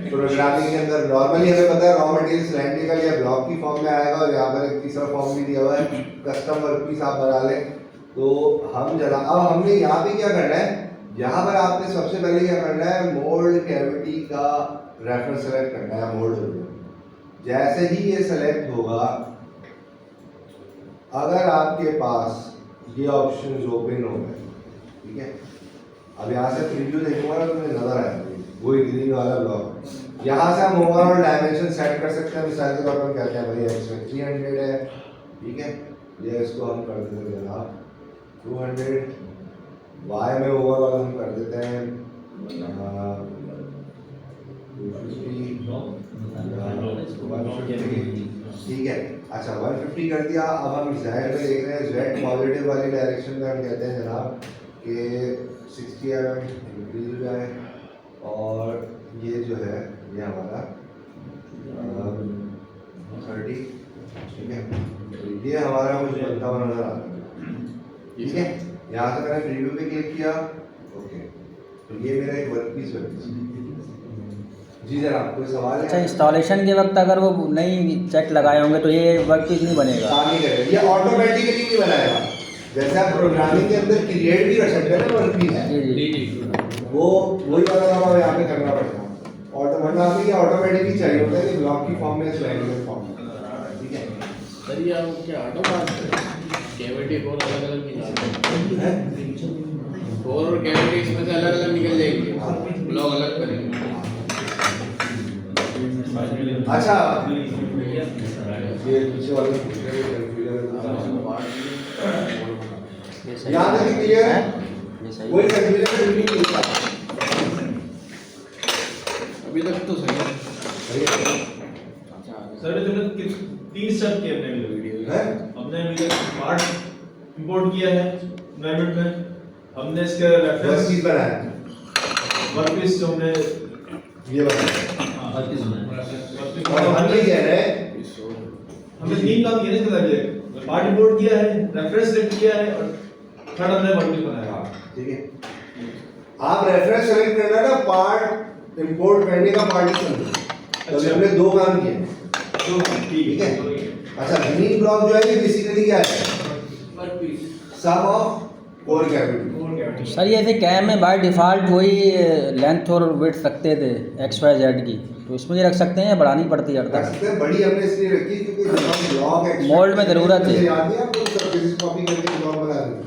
प्रोग्रामिंग के अंदर। नॉर्मली हमें पता है रॉ मटेरियल सिलेंड्रिकल या ब्लॉक की फॉर्म में आएगा और यहाँ पर एक तीसरा फॉर्म भी दिया हुआ है, कस्टम वर्क पीस आप बना लें। तो हम जरा अब हमने यहाँ पे क्या करना है, यहाँ पर आपने सबसे पहले क्या करना है, मोल्ड कैविटी का रेफरेंस सेलेक्ट करना है। मोल्ड हो गया, जैसे ही ये सेलेक्ट होगा, अगर आपके पास ये ऑप्शन ओपन हो गए, ठीक है, अब यहाँ से प्रीव्यू देखूंगा ना तो मुझे नजर आएगा वही ग्रीन वाला ब्लॉक। यहाँ से हम ओवरऑल डायमेंशन सेट कर सकते हैं। मिसाल के तौर पर कहते हैं भाई एक्स में 300 है, ठीक है, ये इसको हम कर देते हैं जनाब 200, वाई में ओवरऑल हम कर देते हैं 250, ठीक है। अच्छा 150 कर दिया। अब हम जेड में देख रहे हैं, जेड पॉजिटिव वाली डायरेक्शन में हम कहते हैं जनाब कि 60 mm इंक्रीज हो जाए और ये जो है ये हमारा 30, ठीक है, तो ये हमारा कुछ बनता हुआ नजर आ रहा है। ठीक है, यहाँ से मैंने प्रीव्यू पे क्लिक किया, ओके, तो ये मेरा एक वर्क पीस बन। जी जनाब, कोई सवाल है? अच्छा, इंस्टॉलेशन के वक्त अगर वो नहीं चेक लगाए होंगे तो ये वर्क पीस नहीं बनेगा? काम नहीं करेगा, ये ऑटोमेटिकली नहीं बनाएगा। जैसे आप प्रोग्रामिंग के अंदर क्रिएट भी कर सकते हैं ना वर्क पीस, वो वही वाला काम हमें यहाँ पे करना पड़ेगा। वरना हमें ये ऑटोमेटिकली चाहिए होता है कि ब्लॉक की फॉर्म में, स्लाइडिंग फॉर्म में। ठीक है सर, ये आप क्या कैविटी कोर अलग अलग निकालते हैं? कोर और कैविटी इसमें से अलग अलग निकल जाएगी, ब्लॉक अलग करेंगे। अच्छा, ये पीछे वाले यहाँ तक क्लियर है, कोई कंफ्यूजन नहीं मिलता अभी तक तो सही है। सर ये तुमने 3 स्टेप किए अपने वीडियो है। हमने पार्ट इंपोर्ट किया है एनवायरनमेंट में, हमने इसका वर्क रेफरेंस पीस बनाया, वर्क पीस जो हमने ये बनाया, वर्क पीस और हम ये कह रहे हैं हमने 3 काम किए इसके साथ, पार्ट इंपोर्ट किया है, रेफरेंस सेलेक्ट किया है और थर्ड हमने वर्क पीस बनाया। ठीक है, आप रेफरेंस सेलेक्ट करना ना, पार्ट इंपोर्ट करने का पार्टीशन, तो अच्छा। हमने 2 काम किए। तो ठीक है, अच्छा ग्रीन ब्लॉक जो है ये बेसिकली क्या है, work piece, some of core cavity. Sir ये ऐसे कैम में बाय डिफ़ॉल्ट वही लेंथ और विड्थ रखते थे XYZ की, तो इसमें ये रख सकते हैं या बढ़ानी पड़ती है? रख सकते हैं, बड़ी हमने इसलिए रखी क्योंकि जब हम ब्लॉक मोल्ड में ज़रूरत है। याद है आपको, सरफेस कॉपी करके ब्लॉक बना देंगे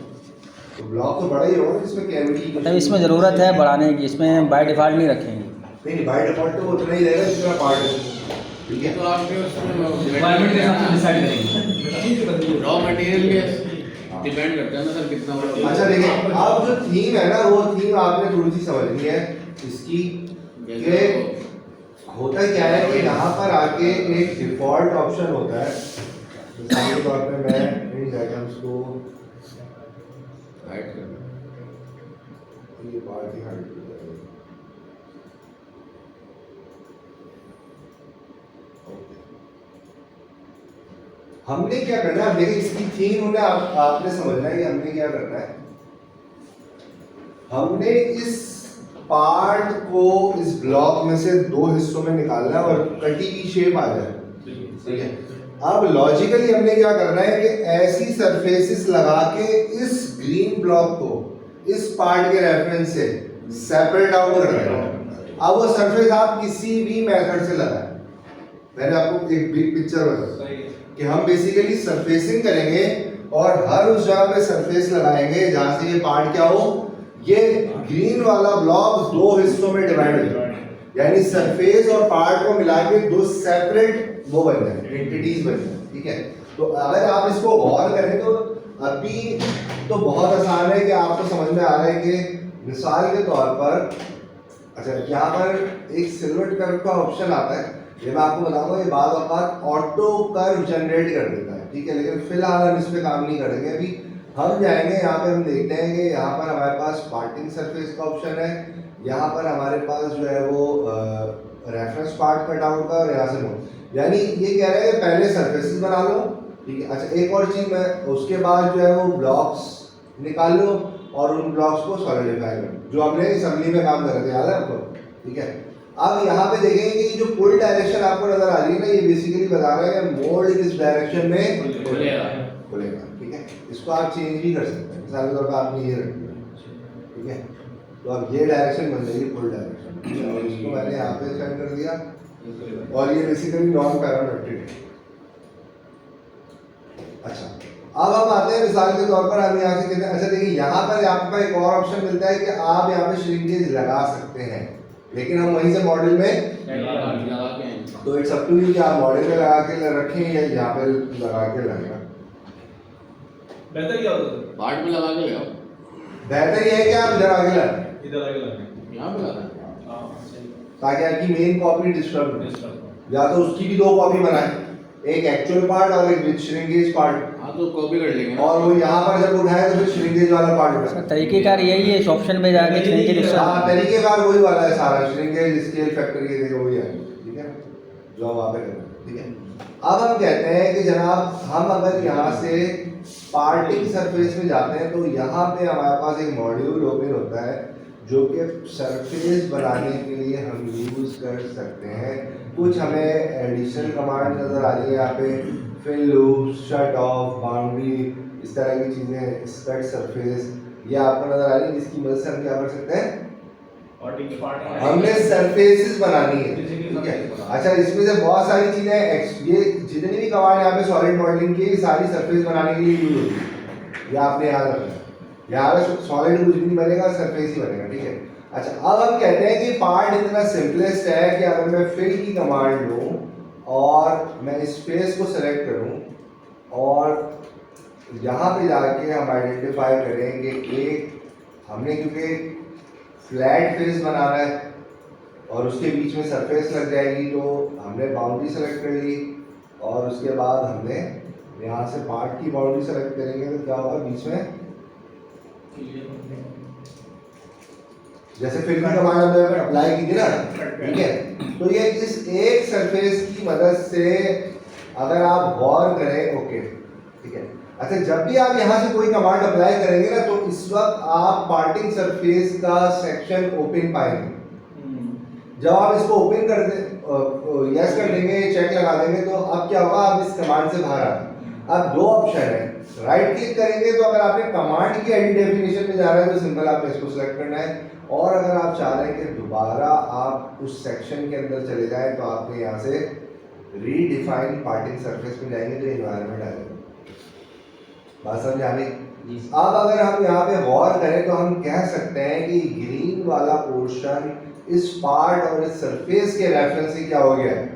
तो ब्लॉक तो बड़ा ही होगा, इसमें कैविटी मतलब इसमें ज़रूरत है बढ़ाने की, इसमें बाय डिफ़ॉल्ट नहीं रखेंगे। नहीं, बाय डिफॉल्ट तो उतना ही रहेगा जितना पार्ट है। ठीक है, तो आपके उसमें रिक्वायरमेंट के हिसाब से डिसाइड करेंगे। रॉ मटेरियल के डिपेंड करता है ना सर कितना बड़ा। अच्छा देखिए, अब जो थीम है ना, वो थीम आपने थोड़ी सी समझनी है इसकी, कि होता क्या है कि यहाँ पर आके एक डिफॉल्ट ऑप्शन होता है। मिसाल के तौर पे मैं इन आइटम्स को हाइड कर ये पार्ट ही हाइड कर देता हूँ। हमने क्या करना है, देखिए इसकी थीम होना आपने समझना है कि हमने क्या करना है। हमने इस पार्ट को इस ब्लॉक में से 2 हिस्सों में निकालना है और कटी की शेप आ जाए। ठीक है, अब लॉजिकली हमने क्या करना है कि ऐसी सरफेसेस लगा के इस ग्रीन ब्लॉक को इस पार्ट के रेफरेंस से सेपरेट आउट करना है। अब वो सरफेस आप किसी भी मेथड से लगाएं, मैंने आपको एक बिग पिक्चर बताया कि हम बेसिकली सरफेसिंग करेंगे और हर उस जगह पे सरफेस लगाएंगे जहां से ये पार्ट क्या हो, ये ग्रीन वाला ब्लॉक 2 हिस्सों में डिवाइड हो जाए, यानी सरफेस और पार्ट को मिला के 2 सेपरेट वो बन जाए, एंटिटीज बन जाए। ठीक है, तो अगर आप इसको गौर करें तो अभी तो बहुत आसान है कि आपको समझ में आ रहा है कि मिसाल के तौर पर, अच्छा यहाँ पर एक सिल्वर कर्व का ऑप्शन आता है, ये मैं आपको बताऊंगा, ये बाद औकात ऑटो कर्व जनरेट कर देता है। ठीक है, लेकिन फिलहाल हम इस पे काम नहीं करेंगे, अभी हम जाएंगे यहाँ पे, हम देखते हैं कि यहाँ पर हमारे पास पार्टिंग सरफेस का ऑप्शन है, यहाँ पर हमारे पास जो है वो रेफरेंस पार्ट कट आउट का, और यहाँ से मोड, यानी ये कह रहे हैं पहले सरफेसेस बना लो, ठीक है। अच्छा एक और चीज़, मैं उसके बाद जो है वो ब्लॉक्स निकाल लो और उन ब्लॉक्स को सॉलिडिफाई करो, जो हमने असेंबली में काम कर रहे थे, याद है आपको, ठीक है। अब यहाँ पे देखेंगे कि जो पुल डायरेक्शन आपको नजर आ रही है ना, ये बेसिकली बता रहा है कि मोल्ड किस डायरेक्शन में खुलेगा, ठीक है। इसको आप चेंज भी कर सकते हैं, मिसाल के तौर पर आपने ये रख दिया, ठीक है, तो अब ये डायरेक्शन बन जाएगी पुल डायरेक्शन, और इसको मैंने यहाँ पे सेट कर दिया, और ये बेसिकली नॉन पैरामेट्रिक है। अच्छा अब हम आते हैं मिसाल के तौर पर, हम यहाँ से कहते हैं, अच्छा देखिए यहाँ पर आपको एक और ऑप्शन मिलता है कि आप यहाँ पे श्रिंकेज लगा सकते हैं, लेकिन हम वहीं से मॉडल में लगा के हैं। तो इट्स अप टू यू कि आप मॉडल में लगा के रखें या यहाँ पे लगा के लगाएं। बेहतर क्या होता है? पार्ट में लगा के लगाओ, बेहतर ये है कि आप इधर आगे लाएं इधर आगे लगे। यहाँ पे लगा। हाँ सही। ताकि आपकी मेन कॉपी डिस्टर्ब हो, डिस्टर्ब। या तो उसकी भी 2 कॉपी बनाएं, एक एक्चुअल पार्ट और एक विद श्रिंकेज पार्ट, हाँ तो कॉपी कर लेंगे, और वो यहाँ पर जब उठाए तो फिर श्रिंकेज वाला पार्ट उठाए। तरीकेकार यही है, इस ऑप्शन पे जाके श्रिंकेज हाँ तरीकेकार वही वाला है सारा, श्रिंकेज स्केल फैक्टर ये देखो वही है, ठीक है, जो हम वहाँ पे कर रहे हैं, ठीक है। अब हम कहते हैं कि जनाब हम अगर यहाँ से पार्टिंग सरफेस में जाते हैं तो यहाँ पे हमारे पास एक मॉड्यूल ओपन होता है जो कि सरफेस बनाने के लिए हम यूज कर सकते हैं। कुछ हमें एडिशनल कमांड नजर आ रही है यहाँ पे, fill loop, shut off, boundary, इस तरह की चीजें, स्कर्ट सरफेस, ये आपको नजर आ रही है, जिसकी मदद से हम क्या कर सकते हैं, हमने सरफेसेस बनानी है, ठीक है। अच्छा इसमें से बहुत सारी चीजें, ये जितनी भी कमांड यहाँ पे सॉलिड मॉडलिंग की सारी सरफेस बनाने के लिए यूज होती है, ये आपने याद रखना है। यहाँ पे सॉलिड कुछ भी नहीं बनेगा, सरफेस ही बनेगा, ठीक है। अच्छा अब हम कहते हैं कि पार्ट इतना सिंपलेस्ट है कि अगर मैं फिल की कमांड लूँ और मैं इस फेस को सेलेक्ट करूँ और यहाँ पे जाके हम आइडेंटिफाई करें कि एक हमने क्योंकि फ्लैट फेस बनाना है और उसके बीच में सरफेस लग जाएगी, तो हमने बाउंड्री सेलेक्ट कर ली और उसके बाद हमने यहाँ से पार्ट की बाउंड्री सेलेक्ट करेंगे तो क्या होगा, बीच में जैसे फिल की कमांड हमने अप्लाई की थी ना, ठीक है। तो ये इस एक सरफेस की मदद से अगर आप गौर करें, ओके ठीक है। अच्छा जब भी आप यहाँ से कोई कमांड अप्लाई करेंगे ना, तो इस वक्त आप पार्टिंग सरफेस का सेक्शन ओपन पाएंगे। जब आप इसको ओपन कर दे यस कर देंगे, चेक लगा देंगे, तो अब क्या होगा, आप इस कमांड से बाहर आ। अब 2 ऑप्शन है, राइट क्लिक करेंगे तो अगर आपने कमांड की एडिट डेफिनेशन में जा रहे हैं तो सिंपल आपने इसको सिलेक्ट करना है, और अगर आप चाह रहे हैं कि दोबारा आप उस सेक्शन के अंदर चले जाएं तो आपने यहाँ से रीडिफाइन पार्टिंग सरफेस में जाएंगे तो एनवायरनमेंट आ जाएगा। बात समझ आ गई? अब अगर हम यहाँ पे गौर करें तो हम कह सकते हैं कि ग्रीन वाला पोर्शन इस पार्ट और इस सरफेस के रेफरेंस से क्या हो गया है,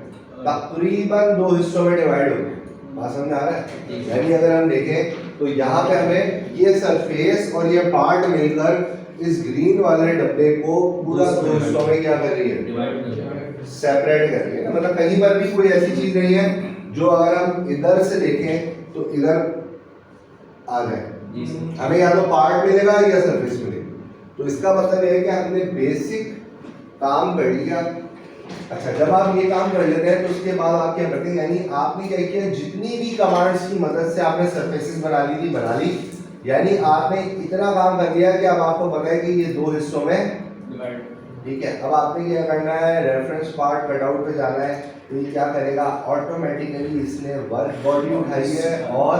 तकरीबन 2 हिस्सों में डिवाइड हो गया। बात समझ आ रहा है? यानी अगर हम देखें तो यहाँ पे हमें ये सरफेस और ये पार्ट मिलकर इस ग्रीन वाले डब्बे को पूरा 2 हिस्सों में क्या कर रही है, सेपरेट कर रही है ना। मतलब कहीं पर भी कोई ऐसी चीज नहीं है जो अगर हम इधर से देखें तो इधर आ जाए, हमें या तो पार्ट मिलेगा या सरफेस मिलेगा। तो इसका मतलब है कि हमने बेसिक काम कर लिया। अच्छा जब आप ये काम कर लेते हैं तो उसके बाद आप क्या करते हैं, यानी आपने क्या किया, जितनी भी कमांड्स की मदद से आपने सरफेसेस बना ली थी बना ली, यानी आपने इतना काम कर दिया कि अब आपको पता है कि ये 2 हिस्सों में, ठीक है। अब आपने क्या करना है, रेफरेंस पार्ट कटआउट पे जाना है, तो ये क्या करेगा, ऑटोमेटिकली इसने वर्क बॉडी उठाई है और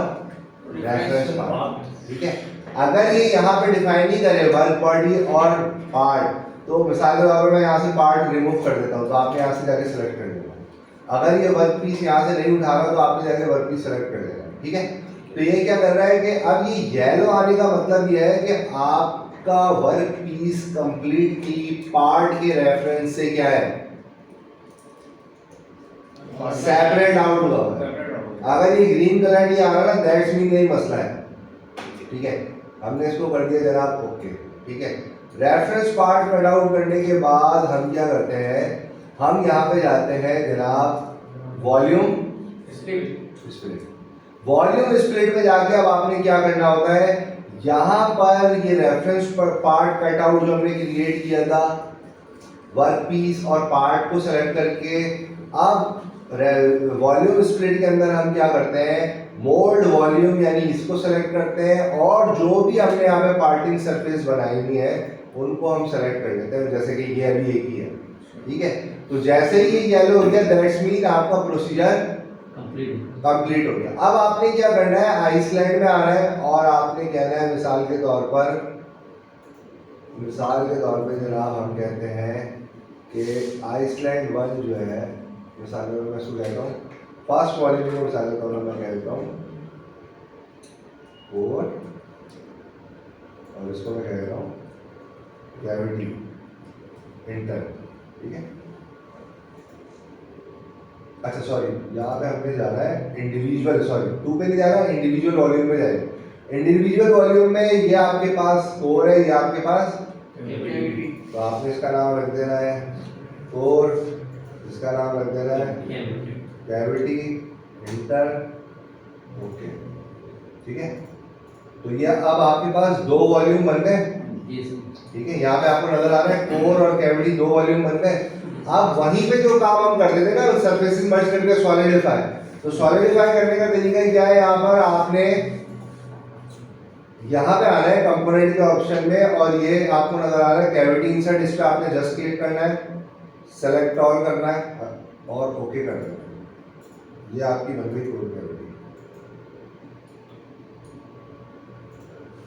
रेफरेंस पार्ट, ठीक है। अगर ये यहाँ पे डिफाइन नहीं करे वर्क बॉडी और पार्ट, तो मिसाल के तौर पर मैं यहाँ से पार्ट रिमूव कर देता हूँ तो आपने यहाँ से जाके सेलेक्ट कर देना। अगर ये वर्क पीस यहाँ से नहीं उठा रहा तो आपने जाके वर्क पीस सेलेक्ट कर देना, ठीक है। तो ये क्या कर रहा है कि अब ये येलो आने का मतलब ये है कि आपका वर्क पीस कंप्लीटली पार्ट के रेफरेंस से क्या है, सेपरेट आउट हुआ है। अगर ये ग्रीन कलर नहीं आ रहा ना, दैट्स मीन यही मसला है, ठीक है। हमने इसको कर दिया जनाब ओके, ठीक है। रेफरेंस पार्ट कट आउट करने के बाद हम क्या करते हैं, हम यहाँ पे जाते हैं जनाब वॉल्यूम स्प्लिट। वॉल्यूम स्प्लिट में जाके अब आपने क्या करना होता है, यहाँ पर ये रेफरेंस पार्ट कटआउट जो हमने क्रिएट किया था वर्क पीस और पार्ट को सेलेक्ट करके, अब वॉल्यूम स्प्लिट के अंदर हम क्या करते हैं, मोल्ड वॉल्यूम यानी इसको सेलेक्ट करते हैं और जो भी हमने यहाँ पे पार्टिंग सरफेस बनाई हुई है उनको हम सेलेक्ट कर देते हैं, जैसे कि ये अभी एक ही है, ठीक है। तो जैसे ही ये येलो हो गया दैट्स मीन आपका प्रोसीजर कंप्लीट हो गया। अब आपने क्या करना है, आइसलैंड में आना है और आपने कहना है मिसाल के तौर पर जनाब हम कहते हैं कि आइसलैंड 1 जो है, मिसाल में मैं इसको कहता हूँ फर्स्ट वॉल्यूम को मिसाल के तौर पर मैं कह देता हूँ 4 और इसको मैं कह देता हूँ ग्रेविटी इंटर, ठीक है। अच्छा सॉरी, यहाँ पे हमने जाना है इंडिविजुअल, 2 पे नहीं जाना, इंडिविजुअल वॉल्यूम में जाएगा। इंडिविजुअल वॉल्यूम में ये आपके पास 4 है, ये आपके पास कैविटी, तो आपने इसका नाम रख देना है 4, इसका नाम रख देना है कैविटी इंटर, ओके, ठीक है। तो ये अब आपके पास 2 वॉल्यूम बन गए, ठीक है। यहाँ पे आपको नजर आ रहा है कोर और कैविटी 2 वॉल्यूम बन गए। अब वहीं पे जो काम हम कर देते ना सरफेसेस मर्ज करके सॉलिडिफाई, तो सॉलिडिफाई करने का तरीका क्या है, यहाँ पर आपने यहाँ पे आना है कंपोनेंट के ऑप्शन में और ये आपको नजर आ रहा है कैविटी इंसर्ट, इस पे आपने जस्ट क्लिक करना है, सेलेक्ट ऑल करना है और ओके कर देना है। ये आपकी बन गई कोर कैविटी,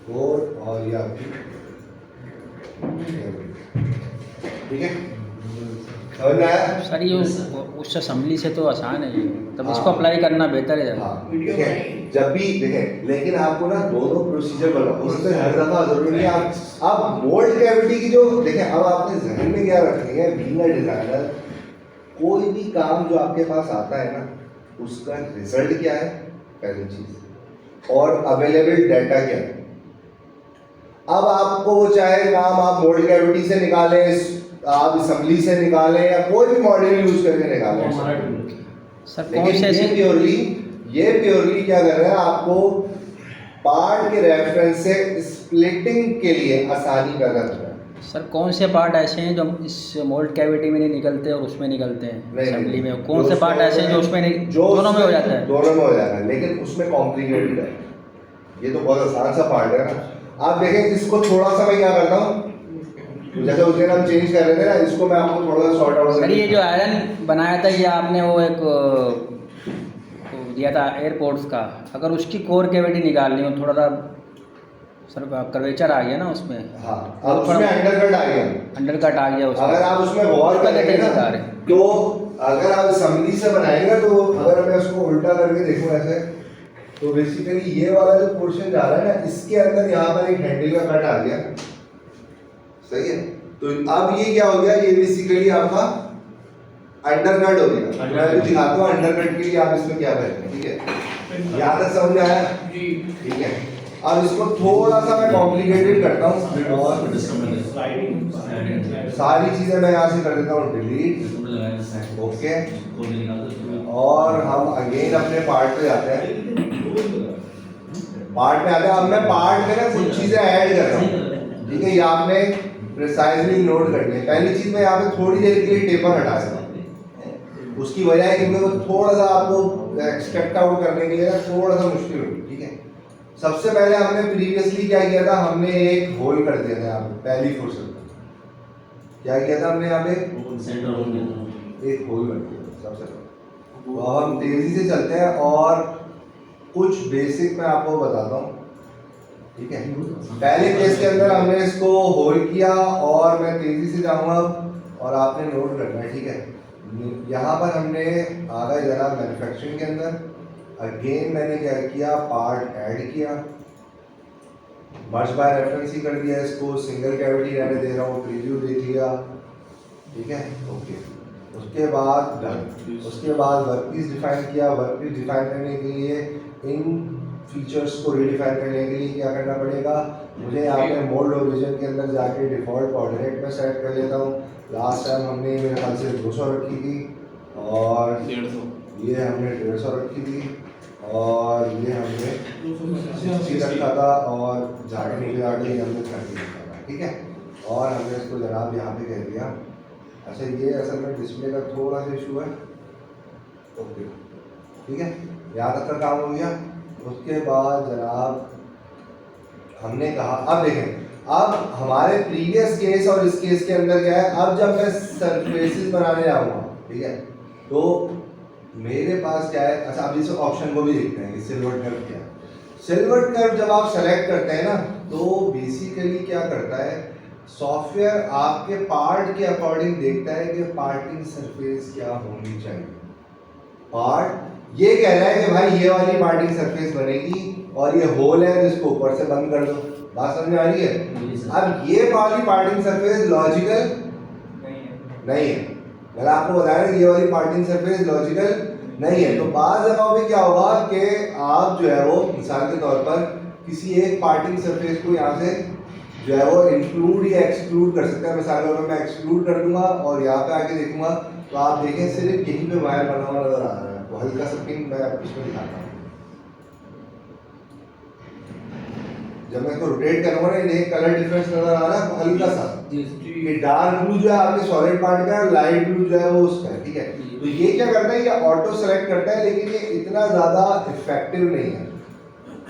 कोर और ये आपकी ठीक है, समझ में आया? सर ये उस असेंबली से तो आसान है ये, तब इसको हाँ। अप्लाई करना बेहतर है। हाँ, ठीक है। जब भी देखें, लेकिन आपको ना दोनों प्रोसीजर बनाओ, उसमें हर दफा जरूरी नहीं आप मोल्ड कैविटी की जो देखें, अब आपने जहन में क्या रखनी है, बीइंग अ डिजाइनर कोई भी काम जो आपके पास आता है ना उसका रिजल्ट क्या है पहली चीज, और अवेलेबल डाटा क्या है। अब आपको चाहे काम आप मोल्ड कैविटी से निकालें, आप असेंबली से निकालें या कोई भी मॉडल यूज करके निकालें, सर कौन लेकिन से ऐसी ये प्योरली क्या कर रहा है, आपको पार्ट के रेफरेंस से स्प्लिटिंग के लिए आसानी पैदा कर रहा है। सर कौन से पार्ट ऐसे हैं जो इस मोल्ड कैविटी में नहीं निकलते और उसमें निकलते हैं असेंबली में, कौन से पार्ट ऐसे हैं जो उसमें नहीं, दोनों में हो जाता है? दोनों में हो जाता है, लेकिन उसमें कॉम्प्लिकेटेड है, ये तो बहुत आसान सा पार्ट है ना। आप देखें इसको थोड़ा सा मैं क्या करता हूँ, जैसे उस दिन हम चेंज कर रहे थे ना, इसको मैं आपको थोड़ा सा सॉर्ट आउट। सर ये जो आयरन बनाया था ये आपने वो एक दिया था एयरपोर्ट्स का, अगर उसकी कोर कैविटी निकालनी हो थोड़ा सा सर कर्वेचर आ गया ना उसमें, हाँ, अब उसमें अंडरकट आ गया, अंडरकट आ गया उसमें, अगर आप उसमें गौर करेंगे ना तो अगर आप असेंबली से बनाएंगे तो अगर मैं उसको उल्टा करके देखूं ऐसे, तो बेसिकली ये वाला जो पोर्शन जा रहा है ना इसके अंदर यहाँ पर एक हैंडल का कट आ गया, सही है। तो अब ये क्या हो गया, ये बेसिकली आपका अंडरकट हो गया। मैं अभी दिखाता हूँ अंडरकट के लिए आप इसमें क्या करेंगे, ठीक है, यहाँ तक समझ आया, ठीक है। अब इसको थोड़ा सा मैं कॉम्प्लिकेटेड करता हूँ और सारी चीजें मैं यहाँ से कर देता हूँ डिलीट, ओके, और हम अगेन अपने पार्ट पे जाते हैं, पार्ट में आते हैं। अब मैं पार्ट में ना कुछ चीजें ऐड कर रहा हूँ, ठीक है, ये आपने प्रिसाइजली नोट करनी है। पहली चीज मैं यहाँ पे थोड़ी देर के लिए टेपर हटा देता हूँ, उसकी वजह है क्योंकि वो थोड़ा सा आपको एक्सपेक्ट आउट करने के लिए ना थोड़ा सा मुश्किल होगी, ठीक है। सबसे पहले हमने प्रीवियसली क्या किया था, हमने एक होल कर दिया था यहाँ पे, पहली फुर्सत क्या किया था हमने यहाँ पे एक होल कर दिया सबसे पहले। तो अब हम तेजी से चलते हैं और कुछ बेसिक मैं आपको बताता हूँ, ठीक है। पहले केस के अंदर हमने इसको होल किया और मैं तेजी से जाऊंगा और आपने नोट करना है, ठीक है। यहाँ पर हमने आ गए जरा मैन्युफैक्चरिंग के अंदर, अगेन मैंने क्या किया, पार्ट ऐड किया, मर्ज बाय रेफरेंस ही कर दिया इसको, सिंगल कैविटी रहने दे रहा हूँ, प्रीव्यू देख लिया, ठीक है, ओके। उसके बाद डन, उसके बाद वर्कपीस डिफाइन किया। वर्कपीस डिफाइन करने के लिए इन फीचर्स को रीडिफाइन करने के लिए क्या करना पड़ेगा, मुझे यहाँ पे मोल्ड ओरिजिन के अंदर जाके डिफॉल्ट कोऑर्डिनेट में सेट कर लेता हूँ। लास्ट टाइम हमने मेरे ख्याल से 200 रखी थी और 150 ये हमने 150 रखी थी और ये हमने 80 रखा था और झाड़ने के आगे हमने 30 रखा था, ठीक है। और हमने इसको जनाब यहाँ पे कह दिया। अच्छा ये असल में डिस्प्ले का थोड़ा सा इशू है, ओके ठीक है, यहाँ तक का काम हो गया। उसके बाद जनाब हमने कहा, अब देखें अब हमारे प्रीवियस केस और इस केस के अंदर क्या है, अब जब मैं सरफेसेस बनाने जाऊँगा, ठीक है, तो मेरे पास क्या है। अच्छा अब इस ऑप्शन को भी देखते हैं, सिल्वर्ट कर्व क्या है। सिल्वर्ट कर्व जब आप सेलेक्ट करते हैं ना, तो बेसिकली क्या करता है, सॉफ्टवेयर आपके पार्ट के अकॉर्डिंग देखता है कि पार्टिंग सरफेस क्या होनी चाहिए। पार्ट ये कह रहा है कि भाई ये वाली पार्टिंग सरफेस बनेगी और ये होल है जिसको ऊपर से बंद कर दो। बात समझ में आ रही है। अब ये वाली पार्टिंग सरफेस लॉजिकल नहीं है। मैंने आपको बताया ना ये वाली पार्टिंग सरफेस लॉजिकल नहीं है। तो बाज़ दफ़ा भी क्या होगा कि आप जो है वो मिसाल के तौर पर किसी एक पार्टिंग सरफेस को यहाँ से जो है वो इंक्लूड या एक्सक्लूड कर सकते हैं। मिसाल के तौर पर मैं एक्सक्लूड कर दूंगा और यहाँ पे आके देखूंगा तो आप देखें सिर्फ यहीं पे वायर बना हुआ नजर आ रहा है। वो हल्का सा पिन मैं इसमें दिखाता हूँ। जब मैं इसको रोटेट करूंगा ना, ये कलर डिफरेंस नजर आ रहा है हल्का सा। ये डार्क ब्लू जो है आपके सॉलिड पार्ट का है, लाइट ब्लू जो है वो उसका है, ठीक है। तो ये क्या करता है, ये ऑटो सेलेक्ट करता है, लेकिन ये इतना ज्यादा इफेक्टिव नहीं है।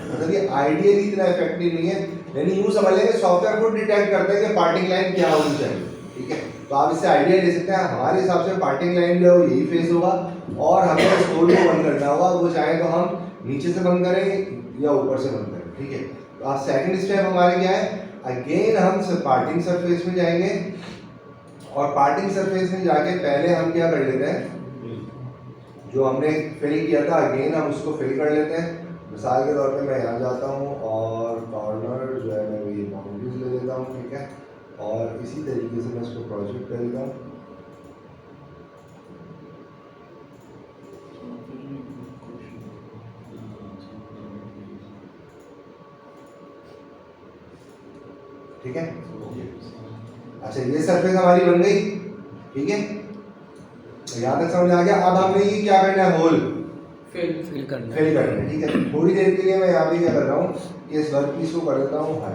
मतलब ये आइडियली इतना इफेक्टिव नहीं है। यानी यूं समझ लें कि सॉफ्टवेयर खुद डिटेक्ट करता है कि पार्टिंग लाइन क्या होनी चाहिए, ठीक है। तो आप इससे आइडिया ले सकते हैं। हमारे हिसाब से पार्टिंग लाइन जो है यही फेस होगा और हमें स्टोर को बंद करना होगा। वो चाहे तो हम नीचे से बंद करें या ऊपर से बंद करें, ठीक है। तो आज सेकंड स्टेप हमारे क्या है, अगेन हम पार्टिंग सरफेस में जाएंगे और पार्टिंग सरफेस में जाके पहले हम क्या कर लेते हैं, जो हमने फिल किया था अगेन हम उसको फिल कर लेते हैं। मिसाल के तौर पे मैं यहाँ जाता हूँ और कॉर्नर जो है मैं वही बाउंड्रीज ले लेता हूँ, ठीक है। और इसी तरीके से मैं इसको प्रोजेक्ट कर लेता हूँ। ठीक है। अच्छा ये सरफेस हमारी बन गई, ठीक है। तो यहाँ तक समझ आ गया। अब हमने ये क्या करना है, होल फिल करना फिल करना है, ठीक है। थोड़ी देर के लिए मैं यहाँ पे क्या कर रहा हूँ कि इस वर्क पीस को कर देता हूँ हाई,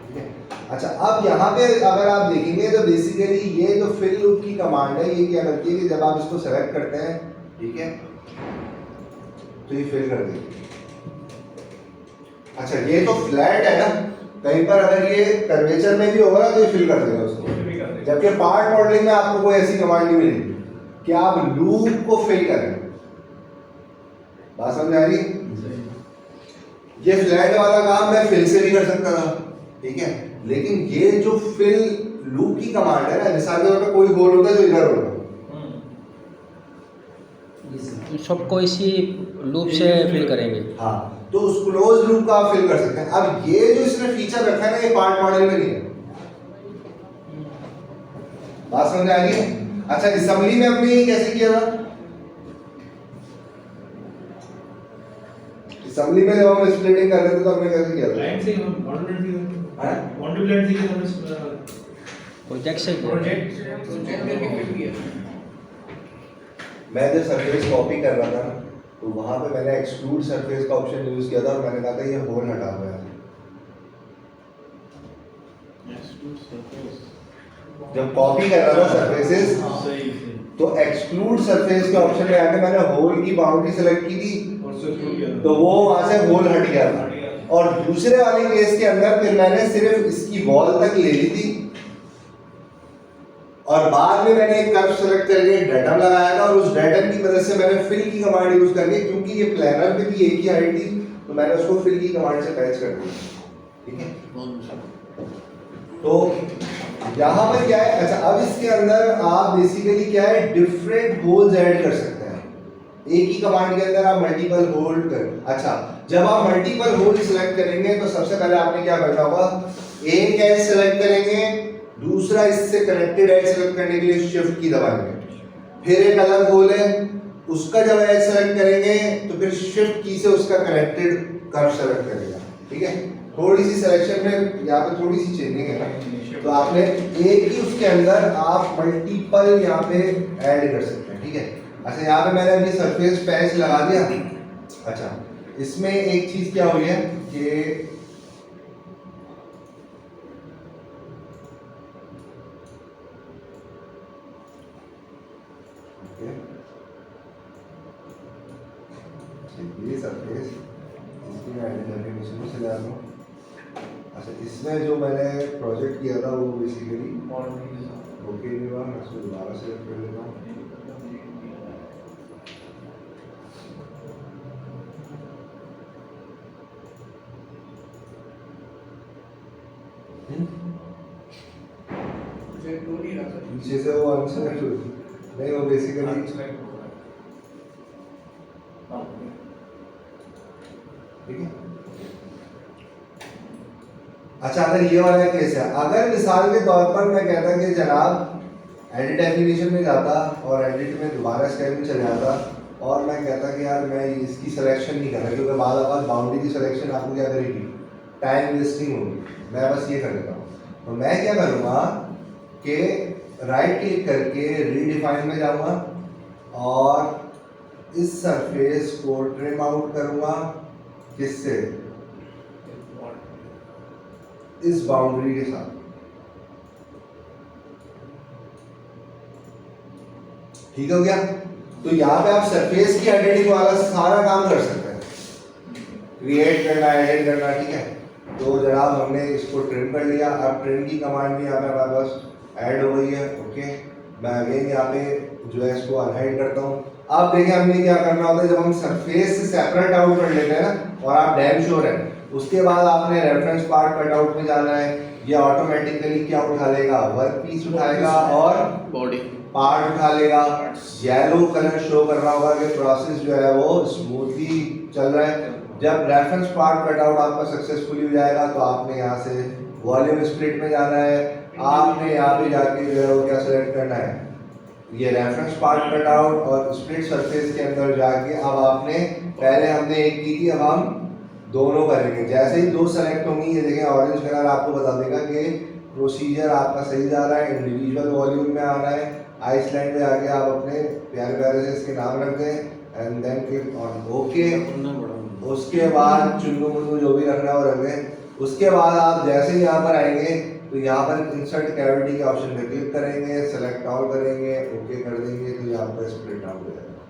ठीक है। अच्छा अब यहाँ पे अगर आप देखेंगे तो बेसिकली ये जो फिल लूप की कमांड है ये क्या करती है कि जब आप इसको सेलेक्ट करते हैं, ठीक है, तो ये फिल कर देगी। अच्छा ये तो फ्लैट है ना, कहीं पर अगर ये कर्वेचर में भी होगा तो ये फिल कर देगा उसको। जबकि पार्ट मॉडलिंग में आपको कोई ऐसी कमांड नहीं मिलेगी कि आप लूप को फिल करें। बात समझ आ रही? ये फ्लैट वाला काम मैं फिल से भी कर सकता था, ठीक है। लेकिन ये जो फिल लूप की कमांड है ना, मिसाल के तौर पर कोई होल होता है जो इधर होगा, सबको इसी लूप से फिल करेंगे। हाँ, तो उस क्लोज लूप का आप फिल कर सकते हैं। अब ये जो इसने फीचर रखा है ना, ये पार्ट मॉडल में नहीं है। बात समझ आ रही है? अच्छा असेंबली में हमने ये कैसे किया था, असेंबली में जब हम स्प्लिटिंग कर रहे थे तो हमने कैसे किया था, लाइन से कॉन्ट्रीब्यूट से प्रोजेक्ट से प्रोजेक्ट करके फिट किया। मैं जब सरफेस कॉपी कर रहा था ना, तो वहां पे मैंने एक्सक्लूड सरफेस का ऑप्शन यूज किया था और मैंने कहा था ये होल हटा हुआ है। जब कॉपी कर रहा था सरफेसेस तो एक्सक्लूड सरफेस के ऑप्शन में आके मैंने होल की बाउंड्री सेलेक्ट की थी, तो वो वहां से होल हट गया था। और दूसरे वाले केस के अंदर फिर मैंने सिर्फ इसकी वॉल तक ले ली थी और बाद में मैंने एक कर्व सेलेक्ट करके डेटम लगाया था और उस डेटम की मदद से मैंने फिल की कमांड यूज करके, क्योंकि ये प्लानर पे भी एक ही हाइट थी, तो मैंने उसको फिल की कमांड से मैच कर दिया, ठीक है। तो यहाँ पर क्या है, अच्छा अब इसके अंदर आप बेसिकली क्या है, डिफरेंट होल्स ऐड कर सकते हैं। एक ही कमांड के अंदर आप मल्टीपल होल कर, अच्छा जब आप मल्टीपल होल सिलेक्ट करेंगे तो सबसे पहले आपने क्या करना होगा, एक एज सेलेक्ट करेंगे, दूसरा इससे कनेक्टेड एज सेलेक्ट करने के लिए शिफ्ट की दबाएंगे, फिर एक अलग होल है उसका जब एज सेलेक्ट करेंगे तो फिर शिफ्ट की से उसका कनेक्टेड कर्व सेलेक्ट करेगा, ठीक है। थोड़ी सी सिलेक्शन में यहाँ पे थोड़ी सी चेंजिंग है, तो आपने एक ही उसके अंदर आप मल्टीपल यहाँ पे ऐड कर सकते हैं, ठीक है। अच्छा यहाँ पे मैंने अभी सरफेस पैच लगा दिया। अच्छा इसमें एक चीज क्या हुई है कि ये सरफेस इसकी मैं डेफिनेशन में चला रहा हूँ। अच्छा इसमें जो मैंने प्रोजेक्ट किया था वो बेसिकली ओके नहीं हुआ, मैं उसको दोबारा सेलेक्ट कर लेता हूँ। पीछे से वो अनसेलेक्ट हुई नहीं, वो बेसिकली ठीक है। अच्छा अगर ये वाला केस है, अगर मिसाल के तौर पर मैं कहता कि जनाब एडिट डेफिनेशन में जाता और एडिट में दोबारा स्टेप में चले जाता और मैं कहता कि यार मैं इसकी सिलेक्शन नहीं कर रहा, क्योंकि बाद बाउंड्री की सिलेक्शन आपको क्या करेगी, टाइम वेस्टिंग होगी। मैं बस ये कर देता हूँ, तो मैं क्या करूँगा कि राइट क्लिक करके रीडिफाइन में जाऊँगा और इस सरफेस को ट्रिम आउट करूँगा। किससे? इस बाउंड्री के साथ। ठीक हो गया? तो यहाँ पे आप सरफेस की एडिटिंग वाला सारा काम कर सकते हैं, क्रिएट करना, एडिट करना, ठीक है। तो जनाब हमने इसको ट्रिम कर लिया। अब ट्रिम की कमांड भी यहाँ पे हमारे पास ऐड हो गई है। ओके, मैं अगेन यहाँ पे जो है इसको अनहाइड करता हूँ। अब देखिए हमने क्या करना होता है, जब हम सरफेस से सेपरेट आउट कर लेते हैं ना, और आप डैम श्योर है, उसके बाद आपने रेफरेंस पार्ट कट आउट में जाना है। ये ऑटोमेटिकली क्या उठा लेगा, वर्क पीस उठाएगा और बॉडी पार्ट उठा लेगा। येलो कलर शो कर रहा होगा कि प्रोसेस जो है वो स्मूथली चल रहा है। जब रेफरेंस पार्ट कट आउट आपका सक्सेसफुली हो जाएगा तो आपने यहाँ से वॉल्यूम स्प्लिट में जाना है। आपने यहाँ पे जाके जो है वो क्या सेलेक्ट करना है, ये रेफरेंस पार्ट कट आउट और स्प्लिट सरफेस के अंदर जाके अब आपने, पहले हमने एक की थी, अब हम दोनों करेंगे। जैसे ही दो सेलेक्ट होंगी, ये देखें ऑरेंज कलर आपको बता देगा कि प्रोसीजर आपका सही जा रहा है, इंडिविजुअल वॉल्यूम में आ रहा है। आइसलैंड में जाके आप अपने प्यारे प्यारे से इसके नाम रख दें and then click on okay. उसके बाद चुन्नू मुन्नू जो भी रखना है वो रख दें। उसके बाद आप जैसे ही यहाँ पर आएंगे तो यहाँ पर इंसर्ट कैविटी के ऑप्शन पे क्लिक करेंगे, सेलेक्ट ऑल करेंगे, ओके कर देंगे, तो यहाँ पर स्प्लिट आउट हो जाएगा।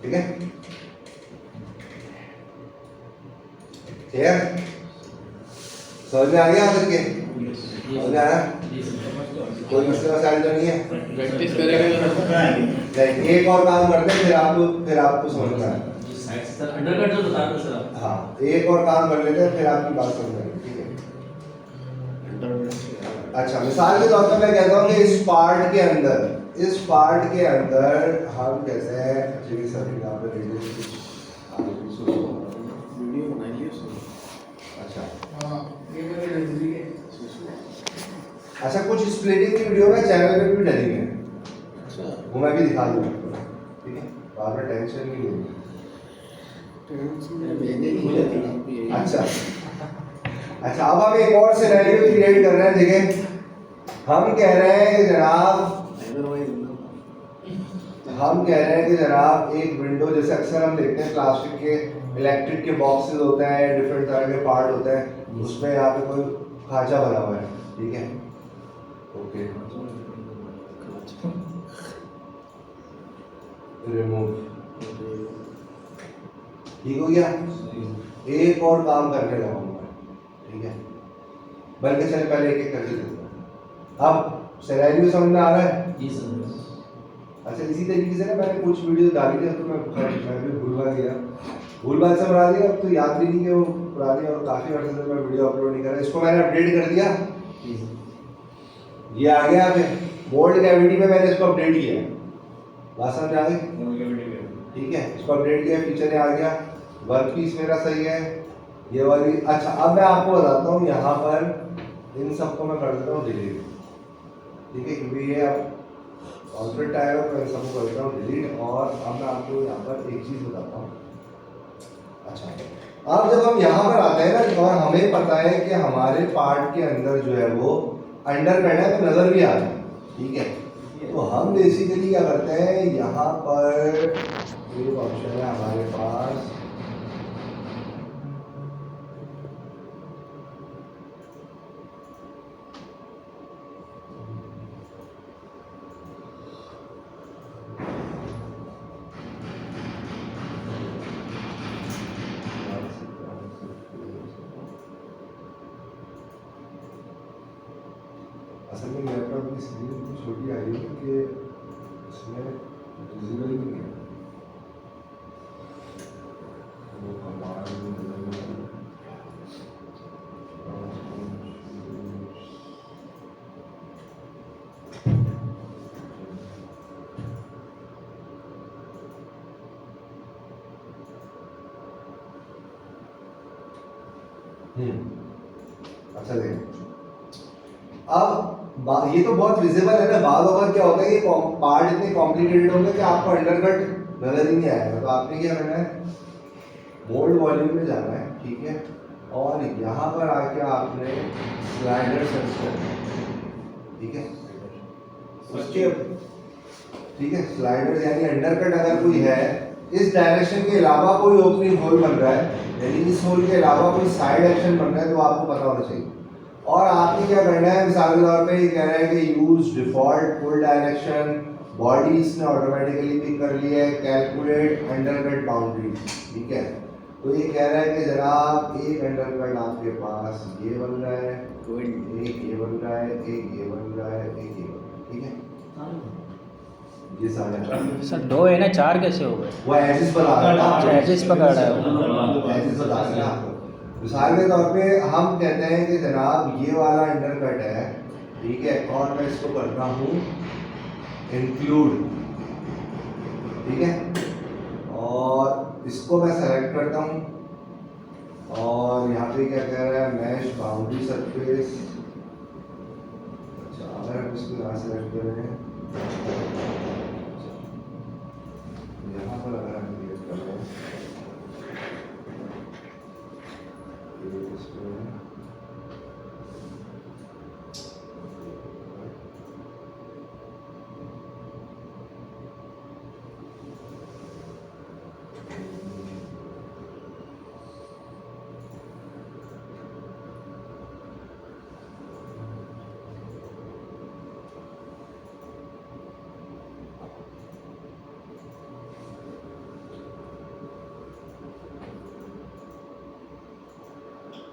ठीक है, क्लियर? समझ में आ गया आप करके? समझ में आया? कोई मसला मसाइल तो नहीं है? प्रैक्टिस करेंगे। एक और काम करते हैं, फिर आपको समझ में आएगा। अंडरकट जो बता रहे सर। हाँ, एक और काम कर लेते हैं, फिर आपकी बात समझ में आएगी। ठीक है। अच्छा, मिसाल के तौर पर मैं कहता हूँ कि इस पार्ट के अंदर हम कैसे हैं, एक्चुअली सर यहाँ पे रेडियस वीडियो बनाई ली उसने। अच्छा हाँ, ये मेरे नजदीक है। अच्छा, कुछ स्प्लिटिंग की वीडियो ना चैनल पे भी डली है, अच्छा, वो मैं भी दिखा दूँगा। ठीक है, बाद में टेंशन नहीं लेनी। अच्छा अच्छा, अब हम एक और सिनेरियो क्रिएट कर रहे हैं। देखें, हम कह रहे हैं कि जनाब एक विंडो, जैसे अक्सर हम देखते हैं प्लास्टिक के इलेक्ट्रिक के बॉक्सेस होते हैं, डिफरेंट तरह के पार्ट होते हैं, उसमें यहाँ पे कोई खांचा बना हुआ है। ठीक है, ओके, रिमूव, ठीक हो गया। एक और काम करने लगाऊंगा, ठीक है, बल्कि चले पहले एक एक करके देखते हैं। अब सिनेरियो समझ में आ रहा है? जी सर। अच्छा, इसी तरीके से ना मैंने कुछ वीडियो डाली थी, तो मैं भी भूल भाल से बना दिया। अब तो याद भी नहीं कि वो पुरानी, और काफ़ी वर्ष से मैं वीडियो अपलोड नहीं कर रहा। इसको मैंने अपडेट कर दिया, ये आ गया। मोल्ड कैविटी में मैंने इसको अपडेट किया, बात समझ आ गई? ठीक है, इसको अपडेट किया, फीचर आ गया, वर्क पीस मेरा सही है, ये वाली। अच्छा, अब मैं आपको बताता हूँ, यहाँ पर इन सबको मैं कर देता हूँ डिलीट। ठीक है, क्योंकि ये अब कॉन्फ्लिक्ट आएगा, तो इन सबको कर देता हूँ डिलीट। और अब मैं आपको यहाँ पर एक चीज़ बताता हूँ। अच्छा, अब जब हम यहाँ पर आते हैं ना, और हमें पता है कि हमारे पार्ट के अंदर जो है वो अंडर पैड है, तो नज़र भी आ रहा है। ठीक है, तो हम बेसिकली क्या करते हैं, यहाँ पर एक ऑप्शन है हमारे पास, असल में लैपटॉप की स्क्रीन इतनी छोटी आ रही है कि इसमें विजिबल ही नहीं है। वो अच्छा देखिए, अब ये तो बहुत विजिबल है ना। बाद वक्त क्या होता है, ये पार्ट इतने कॉम्प्लिकेटेड होंगे कि आपको अंडरकट नजर ही नहीं आएगा। तो आपने क्या करना है, मोल्ड वॉल्यूम में जाना है, ठीक है, और यहाँ पर आके आपने स्लाइडर सर्च करना है, ठीक है। उसके ठीक है, स्लाइडर यानी अंडरकट अगर कोई है, इस डायरेक्शन के अलावा कोई ओपनिंग होल बन रहा है, यानी इस होल के अलावा कोई साइड एक्शन बन रहा है, तो आपको पता होना चाहिए। और आपने क्या करना है, मिसाल के तौर पे ये कह रहा है कि use default full direction, body इसने ऑटोमेटिकली पिक कर लिया है, कैलकुलेट अंडरकट बाउंड्री, ठीक है। तो ये कह रहा है कि जनाब एक अंडरकट आपके पास ये बन रहा है, एक ये बन रहा है, एक ये बन रहा है, एक ये बन रहा है, ठीक है। ये सारे सर 2 है ना, 4 कैसे हो गए? वो एजिस बता रहा अच्छा, है, एजिस पकड़ रहा है वो। एजिस बता रहा है आपको। मिसाल के तौर पे हम कहते हैं कि जनाब ये वाला अंडरकट है, ठीक है, और मैं इसको करता हूँ इंक्लूड, ठीक है, और इसको मैं सेलेक्ट करता हूँ, और यहाँ पे क्या कह रहा है, मैश बाउंड्री सरफेस। अच्छा, अगर हम इसको यहाँ सेलेक्ट कर रहे हैं, यहाँ पर अगर हम क्लिक कर रहे हैं,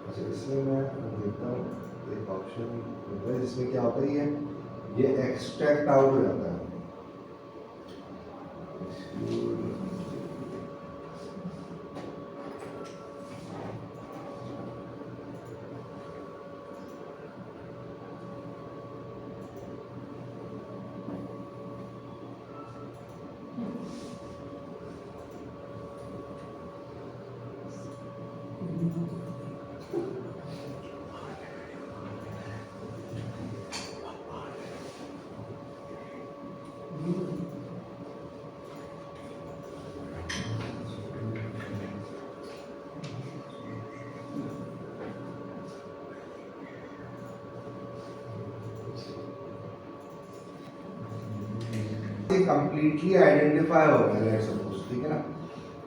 अच्छा, इसमें मैं देखता हूँ एक ऑप्शन होता है जिसमें क्या होता है, ये एक्सट्रैक्ट आउट हो जाता है। कंप्लीटली आइडेंटिफाई हो रहा है, लेट्स सपोज, ठीक है ना।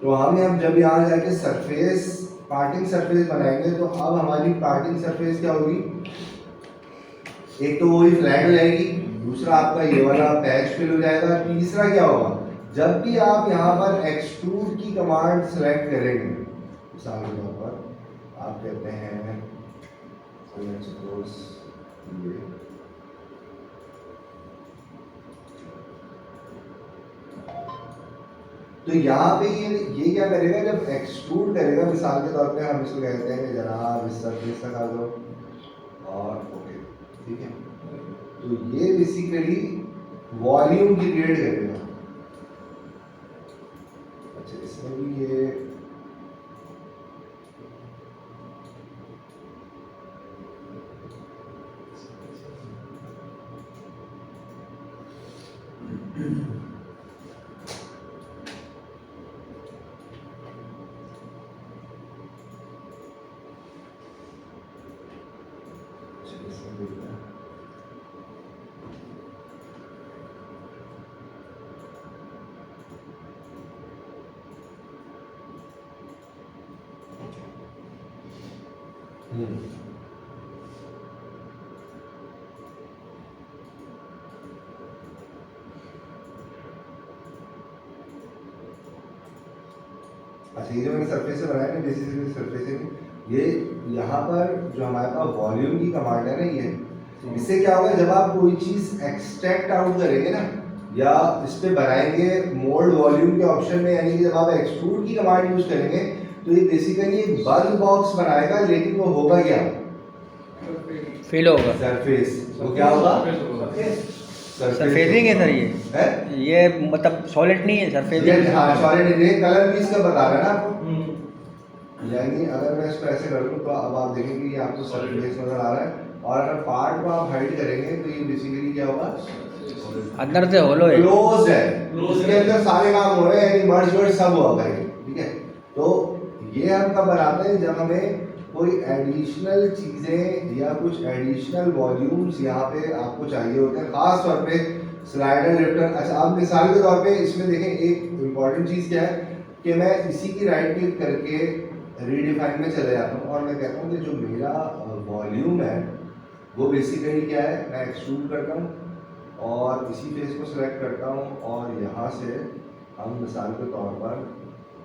तो हमें अब जब यहाँ जाके सरफेस पार्टिंग सरफेस बनाएंगे, तो अब हमारी पार्टिंग सरफेस क्या होगी, एक तो वही फ्लैट हो जाएगी, दूसरा आपका ये वाला पैच फिल हो जाएगा, तीसरा क्या होगा, जब भी आप यहाँ पर एक्सट्रूड की कमांड सेलेक्ट करेंगे, मिसाल के तौर पर आप कहते हैं लेट्स सपोज ये, तो यहाँ पे ये क्या करेगा, जब एक्सट्रूड करेगा, मिसाल के तौर पे हम इसको कहते हैं कि जनाब इस सरफेस तक आ जाओ, और ओके, ठीक है। तो ये बेसिकली वॉल्यूम क्रिएट करेगा। अच्छा, इसमें भी ये अच्छा, ये जो मैंने सरफेस से बनाया ना, बेसिकली सरफेस से ये यहाँ पर जो हमारे पास वॉल्यूम की कमांड है ना, ये इससे क्या होगा, जब आप कोई चीज एक्सट्रैक्ट आउट करेंगे ना या इस पे बनाएंगे मोल्ड वॉल्यूम के ऑप्शन में, यानी कि जब आप एक्सट्रूड की कमांड यूज करेंगे तो ये बेसिकली एक बल्क बॉक्स बनाएगा, लेकिन वो होगा क्या, फील होगा, सरफेस। वो क्या होगा, सरफेसिंग है सर है? ये मतलब सॉलिड नहीं है ये सरफेसिंग। हाँ सॉलिड, ये कलर भी इसका बता रहा है ना आपको। यानी अगर मैं इसको ऐसे कर दूं तो अब आप देखेंगे ये आपको सरफेस नजर आ रहा है, और अगर पार्ट को आप हाइड करेंगे तो ये बेसिकली क्या होगा, अंदर से होलो है, क्लोज है, इसके अंदर सारे काम हो रहे हैं, यानी मर्ज वर्ज सब हुआ करेंगे। ठीक है, तो ये हम कब बनाते हैं, जब हमें कोई एडिशनल चीजें या कुछ एडिशनल वॉल्यूम्स यहाँ पे आपको चाहिए होते हैं, खास तौर पे स्लाइडर लिफ्टर। अच्छा, अब मिसाल के तौर पे इसमें देखें एक इम्पॉर्टेंट चीज क्या है कि मैं इसी की राइट क्लिक करके रीडिफाइन में चले जाता हूँ और मैं कहता हूँ कि जो मेरा वॉल्यूम है वो बेसिकली क्या है, मैं एक्सट्रूड करता हूँ और इसी फेस को सिलेक्ट करता हूँ, और यहाँ से हम मिसाल के तौर पर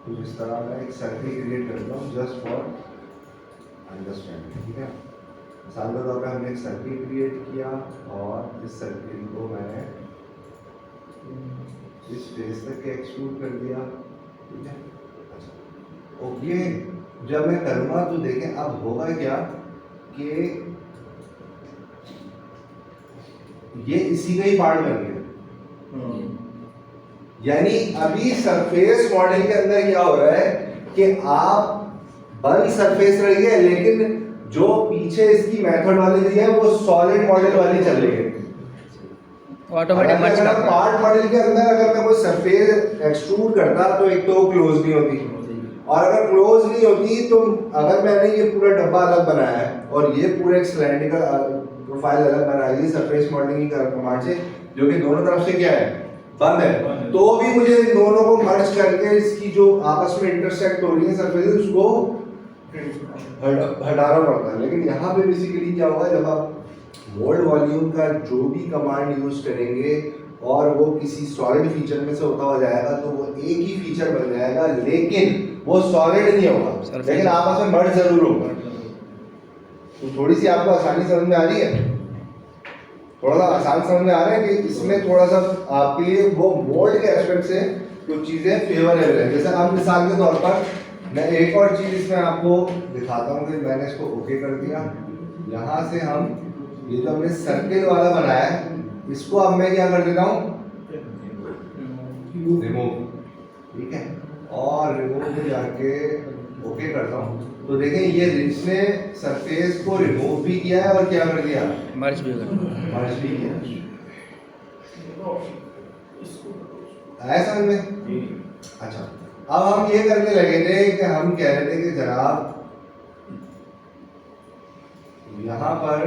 कुछ इस तरह का एक सर्किल क्रिएट करता हूँ जस्ट फॉर अंडरस्टैंडिंग। ठीक है, मिसाल के तौर पर हमने एक सर्किल क्रिएट किया और इस सर्किल को मैंने इस फेस तक के एक्सट्रूड कर दिया। ठीक है, अच्छा ओके, जब मैं करूँगा तो देखें अब होगा क्या कि ये इसी का ही पार्ट बन गया। यानी अभी सरफेस मॉडल के अंदर क्या हो रहा है कि आप बंद सरफेस रही है, लेकिन जो पीछे इसकी मेथोडोलॉजी है वो सॉलिड मॉडल वाली चल रही है। ऑटोमेटिक मर्ज करता है। पार्ट मॉडल के अंदर अगर मैं कोई सरफेस एक्सट्रूड करता तो एक तो वो क्लोज नहीं होती, और अगर क्लोज नहीं होती तो अगर मैंने ये पूरा डब्बा अलग बनाया है और ये पूरा एक सिलेंड्रिकल प्रोफाइल अलग बनाई है सरफेस मॉडलिंग की कमांड से, जो कि दोनों तरफ से क्या है, बंद है, तो भी मुझे इन दोनों को मर्ज करके इसकी जो आपस में इंटरसेक्ट हो रही है सरफेस उसको हटाना पड़ता है। लेकिन यहाँ पे बेसिकली क्या होगा, जब आप मोल्ड वॉल्यूम का जो भी कमांड यूज करेंगे और वो किसी सॉलिड फीचर में से होता हुआ जाएगा तो वो एक ही फीचर बन जाएगा, लेकिन वो सॉलिड नहीं होगा, लेकिन आपस में मर्ज जरूर होगा। तो थोड़ी सी आपको आसानी समझ में आ रही है, थोड़ा सा आसान समझ में आ रहा है कि इसमें थोड़ा सा आपके लिए वो मोल्ड के एस्पेक्ट से कुछ चीज़ें फेवरेबल है। जैसे अब मिसाल के तौर पर मैं एक और चीज़ इसमें आपको दिखाता हूँ कि मैंने इसको ओके कर दिया। यहाँ से हम ये जो हमने सर्किल वाला बनाया है इसको अब मैं क्या कर देता हूँ, रिमूव। ठीक है, और रिमूव में जाके ओके करता हूँ तो देखें ये इसने सरफेस को रिमूव भी किया है और क्या कर दिया, मर्ज भी कर मर्ज भी किया। आया समझ में? अच्छा, अब हम ये करने लगे थे कि हम कह रहे थे कि जनाब यहाँ पर,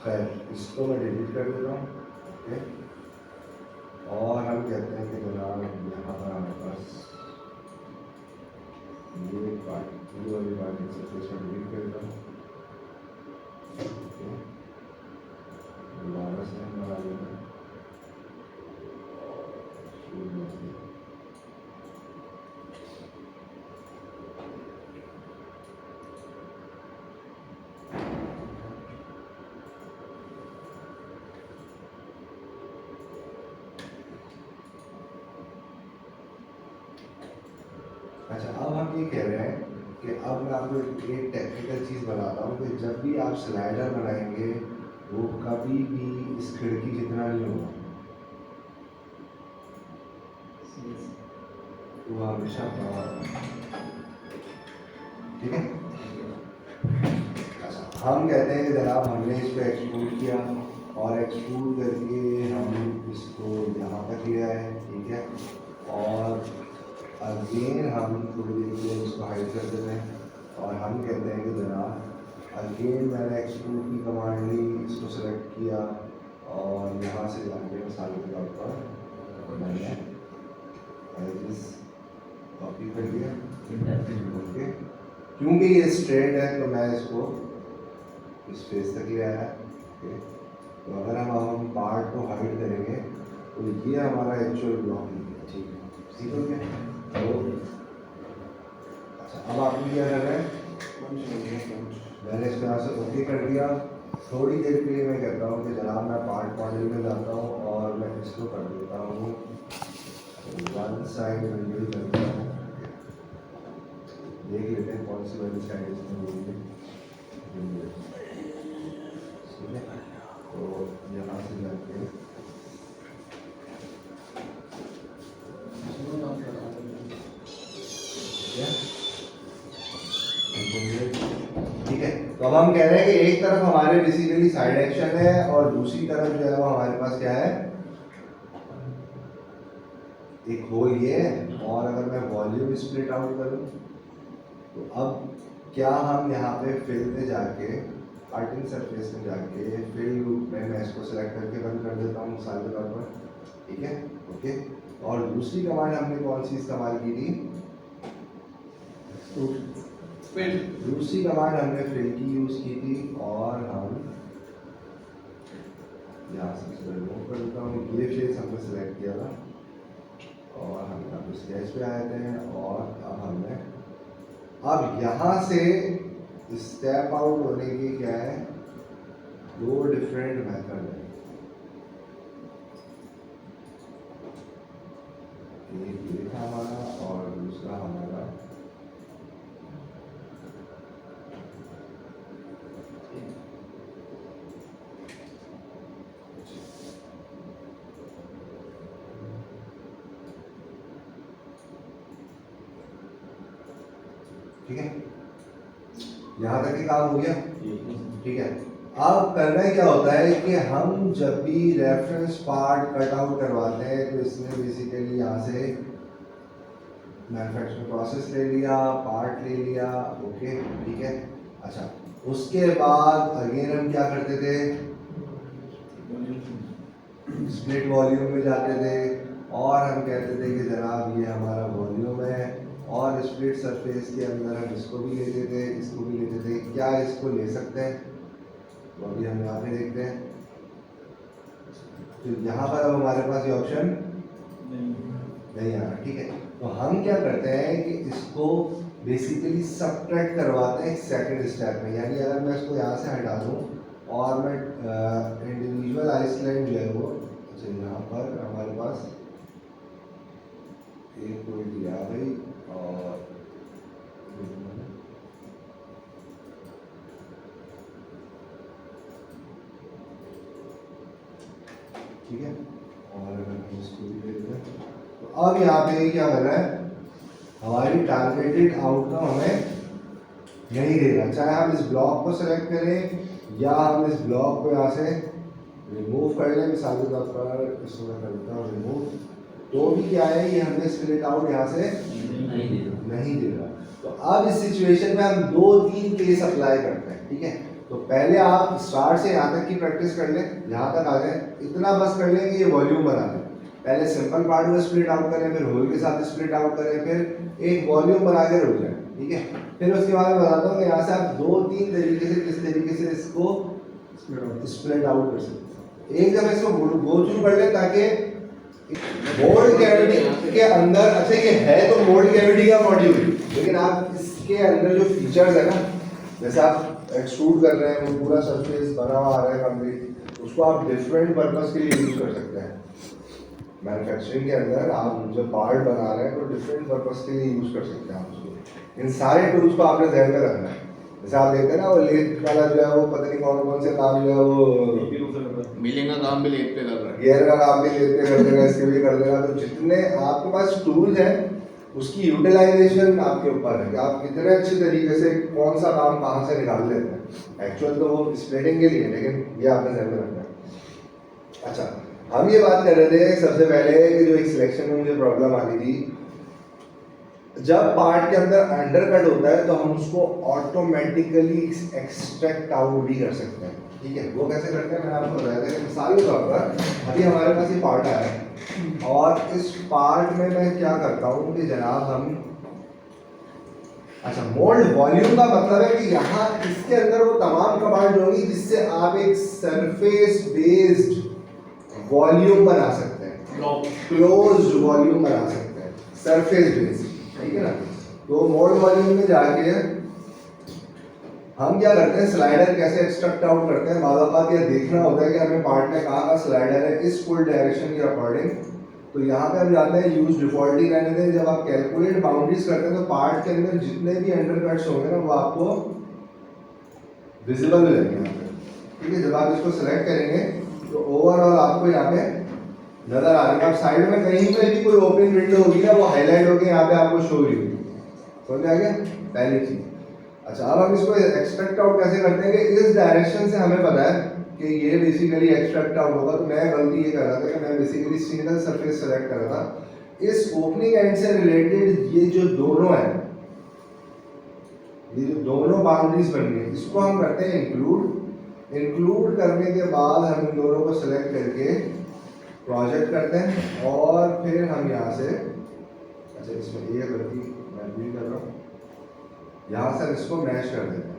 खैर इसको मैं डिलीट कर देता हूँ। ओके, और हम कहते हैं कि जनाब यहाँ पर हमारे पास ये पार्ट, ये वाली पार्ट सरफेस में डिलीट कर देता हूँ। ओके, दोबारा से हम बना लेते हैं। अच्छा, अब हम ये कह रहे हैं कि अब मैं आपको एक टेक्निकल चीज़ बताता हूँ कि जब भी आप स्लाइडर बनाएंगे वो कभी भी इस खिड़की जितना नहीं होगा, वो हमेशा बड़ा होगा। ठीक है, अच्छा हम कहते हैं कि जनाब हमने इसको एक्सट्रूड किया और एक्सट्रूड करके हम इसको यहाँ तक लिया है। ठीक है, और अगेन हम थोड़ी देर के लिए इसको हाइड कर देते हैं और हम कहते हैं कि जनाब अगेन मैंने एक्सट्रूड की कमांड ली, इसको सेलेक्ट किया और यहाँ से जाके मिसाल के तौर पर मैंने एजिस कॉपी कर लिया, ओके। क्योंकि ये स्ट्रेट है तो मैं इसको इस फेस तक ले आया, ओके। तो अगर हम पार्ट को हाइड करेंगे तो ये हमारा एक्चुअल ब्लॉक है, ठीक है, ठीक हो गया। तो अच्छा, अब आपने क्या कर रहे हैं, मैंने इसको यहाँ से ओके कर दिया। थोड़ी देर के लिए मैं कहता हूँ कि जनाब मैं पार्ट मॉडल में जाता हूँ और मैं इसको कर देता हूँ वन साइड विंडो करता हूँ। देख लेते हैं कौन सी वाली साइड इसमें होगी, ठीक है। तो यहाँ से जाके ठीक है। तो अब हम कह रहे हैं कि एक तरफ हमारे बेसिकली साइड एक्शन है और दूसरी तरफ जो है वो हमारे पास क्या है, एक होल ये है। और अगर मैं वॉल्यूम स्प्लिट आउट करूं तो अब क्या हम यहाँ पे फिल में जाके पार्टिंग सरफेस में जाके फिल ग्रुप में मैं इसको सेलेक्ट करके बंद कर देता हूँ मिसाल के तौर पर, ठीक है, ओके। और दूसरी कमांड हमने कौन सी इस्तेमाल की थी, दूसरी कमांड हमने फिल की यूज की थी। और हम यहाँ से इसको रिमूव कर देता हूँ, ये फेस हमने सेलेक्ट किया था और हम यहाँ पे स्केच पे आए थे। और अब हमने अब यहाँ से स्टेप आउट होने की क्या है, दो डिफरेंट मेथड है। एक ये था हमारा और दूसरा हमारा ठीक है। यहाँ तक ही काम हो गया, ठीक है। अब करना क्या होता है कि हम जब भी रेफरेंस पार्ट कट आउट करवाते हैं तो इसने बेसिकली यहाँ से मैन्युफैक्चरिंग प्रोसेस ले लिया, पार्ट ले लिया, ओके, ठीक है। अच्छा, उसके बाद अगेन हम क्या करते थे, स्प्लिट वॉल्यूम में जाते थे और हम कहते थे कि जनाब ये हमारा वॉल्यूम है और स्प्लिट सरफेस के अंदर हम इसको भी लेते थे, इसको भी लेते थे। क्या इसको ले सकते हैं, तो अभी हम यहाँ पे देखते हैं। तो यहाँ पर अब हमारे पास ये ऑप्शन नहीं आ रहा, ठीक है। तो हम क्या करते हैं कि इसको बेसिकली सबट्रैक्ट करवाते हैं सेकंड स्टेप में। यानी अगर मैं इसको यहाँ से हटा दूँ और मैं इंडिविजुअल आइसलैंड जो है वो, अच्छा यहाँ पर हमारे पास एक कोई दिया भाई और ठीक है। और अगर इसको भी ले लें तो अब यहाँ पे क्या कर रहा है, हमारी टारगेटेड आउटकम हमें नहीं देगा, चाहे हम इस ब्लॉक को सेलेक्ट करें या हम इस ब्लॉक को यहाँ से रिमूव कर लें। मिसाल के तौर पर इसको मैं कर देता हूँ रिमूव, तो भी क्या है ये हमें स्प्लिट आउट यहाँ से नहीं दे रहा। तो अब इस सिचुएशन में हम 2-3 केस अप्लाई करते हैं, ठीक है। तो पहले आप स्टार्ट से यहाँ तक की प्रैक्टिस कर लें, यहाँ तक आ जाए, इतना बस कर लें कि ये वॉल्यूम बना लें। पहले सिंपल पार्ट में स्प्लिट आउट करें, फिर होल के साथ स्प्लिट आउट करें, फिर एक वॉल्यूम बना के रुक जाए, ठीक है। फिर उसके बाद मैं बताता हूँ कि यहाँ से आप 2-3 तरीके से किस तरीके से इसको स्प्लिट आउट कर सकते हैं। एक जब इसको गो थ्रू कर लें ताकि मोल्ड कैविटी के अंदर, अच्छा ये है तो मोल्ड कैविटी का मॉड्यूल, लेकिन आप इसके अंदर जो फीचर्स है ना, जैसे आप एक्सट्रूड कर रहे हैं वो पूरा सरफेस बना हुआ आ रहा है कंप्लीट, उसको आप डिफरेंट पर्पस के लिए यूज कर सकते हैं। मैन्युफैक्चरिंग के अंदर आप जब पार्ट बना रहे हैं तो डिफरेंट पर्पस के लिए यूज कर सकते हैं आप उसको। इन सारे टूल्स को आपने ध्यान में रखना है। जैसे आप देखते हैं ना वो लेथ वाला जो है वो पता नहीं कौन कौन से काम जो है वो मिलिंग का काम भी लेट पे कर रहा है, गियर का काम भी लेट पे कर देगा, इसके भी कर देगा। तो जितने आपके पास टूल्स हैं उसकी यूटिलाइजेशन आपके ऊपर है कि आप कितने अच्छे तरीके से कौन सा काम कहाँ से निकाल लेते हैं। एक्चुअल तो वो स्प्लिटिंग के लिए, लेकिन ये आपने ध्यान में रखना है। अच्छा, हम ये बात कर रहे थे सबसे पहले कि जो एक सिलेक्शन में मुझे प्रॉब्लम आ रही थी, जब पार्ट के अंदर अंडर कट होता है तो हम उसको ऑटोमेटिकली एक्सट्रैक्ट आउट भी कर सकते हैं, ठीक है। वो कैसे करते हैं मैंने आपको बताया था कि मिसाल के तौर पर अभी हमारे पास ये पार्ट आया है और इस पार्ट में मैं क्या करता हूँ कि जनाब हम अच्छा, मोल्ड वॉल्यूम का मतलब है कि यहाँ इसके अंदर वो तमाम कमांड होंगी जिससे आप एक सरफेस बेस्ड वॉल्यूम बना सकते हैं, क्लोज्ड वॉल्यूम बना सकते हैं, सरफेस बेस्ड, ठीक है ना। तो मोल्ड वॉल्यूम में जाके हम क्या करते हैं, स्लाइडर कैसे एक्सट्रैक्ट आउट करते हैं। बाद बात यह देखना होता है कि हमें पार्ट में कहाँ का स्लाइडर है इस फुल डायरेक्शन के अकॉर्डिंग। तो यहाँ पे हम जाते हैं यूज डिफॉल्टिंग रहने दें। जब आप कैलकुलेट बाउंड्रीज करते हैं तो पार्ट के अंदर जितने भी अंडरकट्स होंगे ना वो आपको विजिबल लगेंगे यहाँ पे, ठीक है। जब आप इसको सेलेक्ट करेंगे तो ओवरऑल आपको यहाँ पे नजर आ रहा है। अब साइड में कहीं पे भी कोई ओपन विंडो होगी ना वो हाईलाइट होगी, यहाँ पे आपको शो हुई होगी। समझ आ गया पहली चीज। अच्छा, अब हम इसको एक्सट्रैक्ट आउट कैसे करते हैं कि इस डायरेक्शन से हमें पता है कि ये बेसिकली एक्सट्रैक्ट आउट होगा। तो मैं गलती ये कर रहा था कि मैं बेसिकली सिंगल सरफेस सेलेक्ट कर रहा था। इस ओपनिंग एंड से रिलेटेड ये जो दोनों है, ये जो दोनों बाउंड्रीज बन गई, इसको हम करते हैं इंक्लूड। इंक्लूड करने के बाद हम इन दोनों को सेलेक्ट करके प्रोजेक्ट करते हैं और फिर हम यहाँ से, अच्छा इसमें ये गलती मैं भी कर रहा हूँ, यहाँ से इसको मैश कर देते हैं,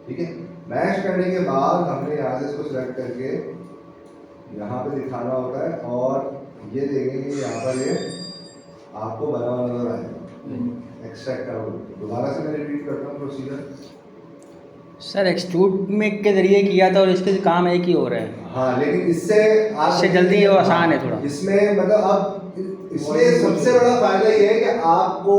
ठीक है। मैश करने के बाद हमने यहाँ से इसको सेलेक्ट करके यहाँ पे दिखाना होता है और ये देखेंगे यहाँ पर ये आपको बना हुआ नजर आएगा एक्सट्रैक्ट आउट। दोबारा से मैं रिपीट करता हूँ प्रोसीजर। सर एक्सट्रूड में के जरिए किया था और इसके काम एक ही हो रहा है। हाँ, लेकिन इससे जल्दी और आसान है थोड़ा। इसमें मतलब अब इसमें सबसे बड़ा फायदा ये है कि आपको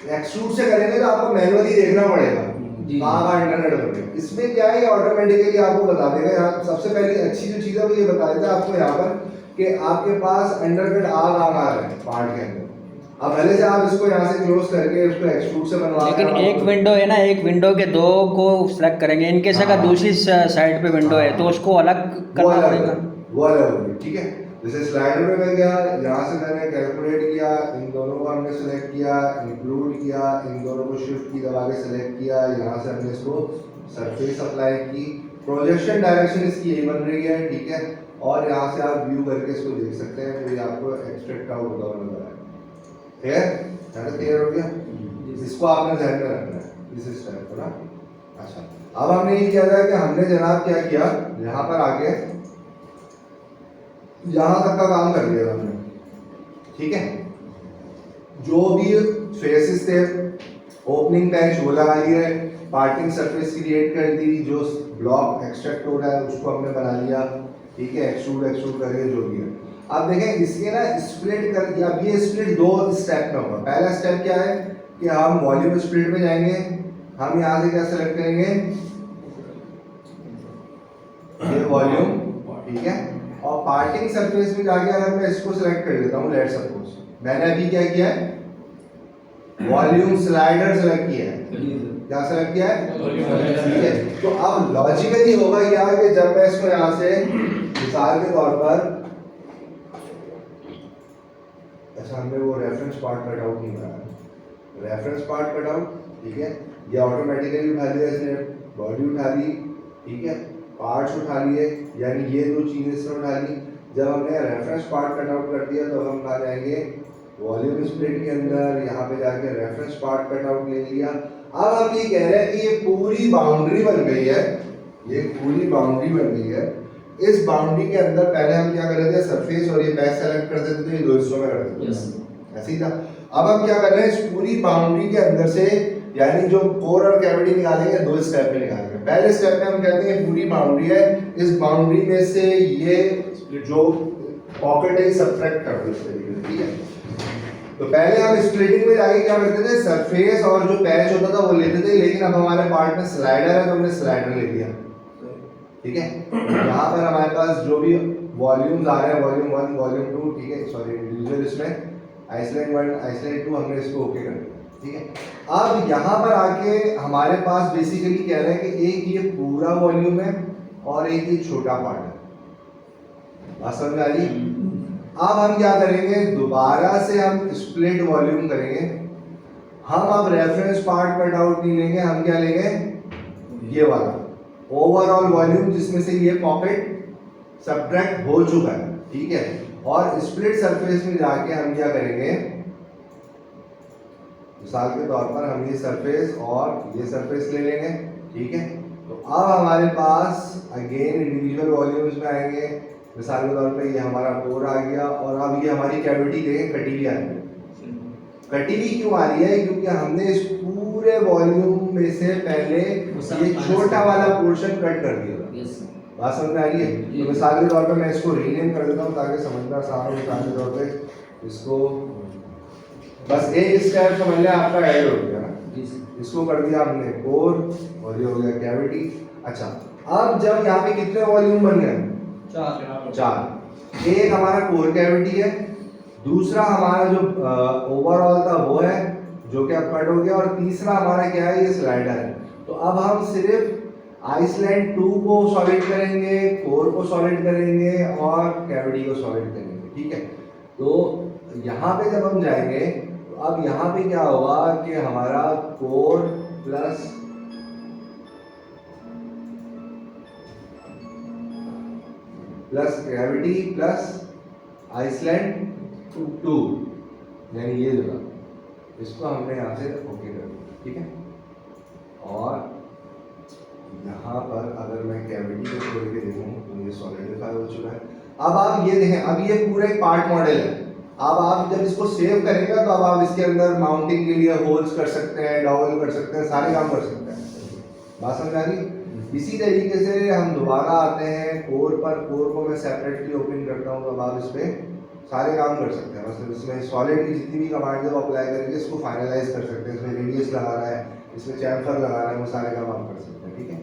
एक्सट्रूड से करेंगे तो आपको मैनुअली देखना पड़ेगा कहाँ इंटरनेट बन। इसमें क्या है, ऑटोमेटिकली आपको बता देगा। यहाँ सबसे पहले अच्छी जो चीज़ है वो ये बता देता है आपको यहाँ पर कि आपके पास अंडरकट आ रहा है पार्ट के अंदर। अब पहले से आप इसको यहाँ से क्लोज करके उसको एक्सट्रूड से बनवा, लेकिन एक विंडो है ना, एक विंडो के दो को सेलेक्ट करेंगे। इनके से अगर दूसरी साइड पे विंडो है तो उसको अलग करना पड़ेगा, वो अलग होगी, ठीक है। जैसे स्लाइडर में मैं गया, यहाँ से मैंने कैलकुलेट किया, इन दोनों को हमने सेलेक्ट किया, इंक्लूड किया, इन दोनों को शिफ्ट की दबा के सेलेक्ट किया, यहाँ से हमने इसको सरफेस अप्लाई की, प्रोजेक्शन डायरेक्शन इसकी यही बन रही है, ठीक है। और यहाँ से आप व्यू करके इसको देख सकते हैं, तो ये आपको एक्सट्रैक्ट आउट होता हुआ नजर आएगा। क्लियर हो गया? इसको आपने ध्यान में रखना है इस स्टेप को ना। अच्छा, अब हमने ये किया था कि हमने जनाब क्या किया, यहाँ पर आके यहाँ तक का काम कर दिया हमने, ठीक है। जो भी फेसेस थे, ओपनिंग पैच वो लगा लिए, पार्टिंग सरफेस क्रिएट कर दी, जो ब्लॉक एक्सट्रैक्ट हो रहा है उसको हमने बना लिया, ठीक है। एक्सट्रूड करके जो भी है। अब देखें इसके ना स्प्लिट कर दिया। अब ये स्प्लिट दो स्टेप में होगा। पहला स्टेप क्या है कि हम वॉल्यूम स्प्लिट में जाएंगे। हम यहाँ से क्या सेलेक्ट करेंगे, ये वॉल्यूम, ठीक है। और पार्टिंग सरफेस में जाके अगर मैं इसको सेलेक्ट कर देता हूँ, लेट्स सपोज मैंने अभी क्या किया है, वॉल्यूम स्लाइडर सेलेक्ट किया है। क्या सेलेक्ट किया है, ठीक है। तो अब लॉजिकली होगा क्या कि जब मैं इसको यहाँ से मिसाल के तौर पर, अच्छा हमने वो रेफरेंस पार्ट कट आउट नहीं कराया, रेफरेंस पार्ट कट आउट, ठीक है। ये ऑटोमेटिकली उठा लिया इसने, बॉडी उठा ली, ठीक है, पार्ट्स उठा लिए, यानी ये दो चीजें इसने उठा ली। जब हमने रेफरेंस पार्ट कट आउट कर दिया तो हम कहाँ जाएंगे, वॉल्यूम स्प्लिट के अंदर, यहाँ पे जाके रेफरेंस पार्ट कट आउट ले लिया। अब हम ये कह रहे हैं कि ये पूरी बाउंड्री बन गई है, ये पूरी बाउंड्री बन गई है। इस बाउंड्री के अंदर पहले हम क्या कर रहे थे, सरफेस और ये बैक सेलेक्ट कर देते थे, ये दो हिस्सों में कर देते थे, ऐसे ही था। अब हम क्या कर रहे हैं, इस पूरी बाउंड्री के अंदर से, यानी जो कोर और कैविटी निकालेंगे, दो स्टेप में निकालेंगे। पहले स्टेप में हम कहते हैं पूरी बाउंड्री है, इस बाउंड्री में से ये जो पॉकेट है सब्ट्रैक्ट कर दो इस तरीके से, ठीक है। तो पहले हम स्प्लिटिंग में जाके क्या करते थे, सरफेस और जो पैच होता था वो लेते थे, लेकिन अब हमारे पार्ट में स्लाइडर है तो हमने स्लाइडर ले लिया, ठीक है। यहाँ पर हमारे पास जो भी वॉल्यूम्स आ रहे हैं, वॉल्यूम 1, वॉल्यूम 2, ठीक है, सॉरी इंडिविजुअल, इसमें आइसलैंड 1, आइसलैंड 2 हमने इसको ओके कर दिया, ठीक है। अब यहाँ पर आके हमारे पास बेसिकली कह रहे हैं कि एक ये पूरा वॉल्यूम है और एक ये छोटा पार्ट है, बात समझ आ रही। अब हम क्या करेंगे, दोबारा से हम स्प्लिट वॉल्यूम करेंगे। हम अब रेफरेंस पार्ट कट आउट नहीं लेंगे, हम क्या लेंगे, ये वाला ओवरऑल वॉल्यूम जिसमें से ये पॉकेट सब्ट्रैक्ट हो चुका है, ठीक है। और स्प्लिट सरफेस में जाके हम क्या करेंगे, मिसाल के तौर पर हम ये सरफेस और ये सरफेस ले लेंगे, ठीक है। तो अब हमारे पास अगेन इंडिविजुअल वॉल्यूम्स में आएंगे। मिसाल के तौर पे ये हमारा कोर आ गया और अब ये हमारी कैविटी देखें कटी हुई आ रही है। कटी हुई क्यों आ रही है? क्योंकि हमने इस पूरे वॉल्यूम में से पहले ये छोटा वाला पोर्शन कट कर दिया था। यस बात समझ में आ रही है? तो मिसाल के तौर पे मैं इसको रीनेम कर देता हूँ ताकि समझना आसान हो। मिसाल के तौर पे इसको बस एक स्टेप समझ लें आपका ऐड हो गया ना। इसको कर दिया हमने कोर और ये हो गया कैविटी। अच्छा, अब जब यहाँ पे कितने वॉल्यूम बन गए? चार। एक हमारा कोर कैविटी है, दूसरा हमारा जो ओवरऑल था वो है जो कि अब कट हो गया, और तीसरा हमारा क्या है? ये स्लाइडर है। तो अब हम सिर्फ आइसलैंड 2 को सॉलिड करेंगे, कोर को सॉलिड करेंगे और कैविटी को सॉलिड करेंगे, ठीक है। तो यहाँ पे जब हम जाएंगे तो अब यहाँ पे क्या होगा कि हमारा core plus gravity plus island 2, यानी ये जगह, इसको हमने यहाँ से ओके कर दिया, ठीक है। और यहाँ पर अगर मैं कैविटी को खोल के देखूँ तो ये सॉलिडिफाई हो चुका है। अब आप ये देखें, अब ये पूरा एक पार्ट मॉडल है। अब आप जब इसको सेव करेंगे तो अब आप इसके अंदर माउंटिंग के लिए होल्स कर सकते हैं, डॉवल कर सकते हैं, सारे काम कर सकते हैं। बात समझ आ रही? इसी तरीके से हम दोबारा आते हैं कोर पर। कोर को मैं सेपरेटली ओपन करता हूँ, तो आप इस पर सारे काम कर सकते हैं। मतलब इसमें सॉलिड की जितनी भी कमांड है वो अप्लाई करके इसको फाइनलाइज कर सकते हैं। इसमें रेडियस लगा रहा है, इसमें चैम्फर लगा रहा है, वो सारे काम आप कर सकते हैं, ठीक है।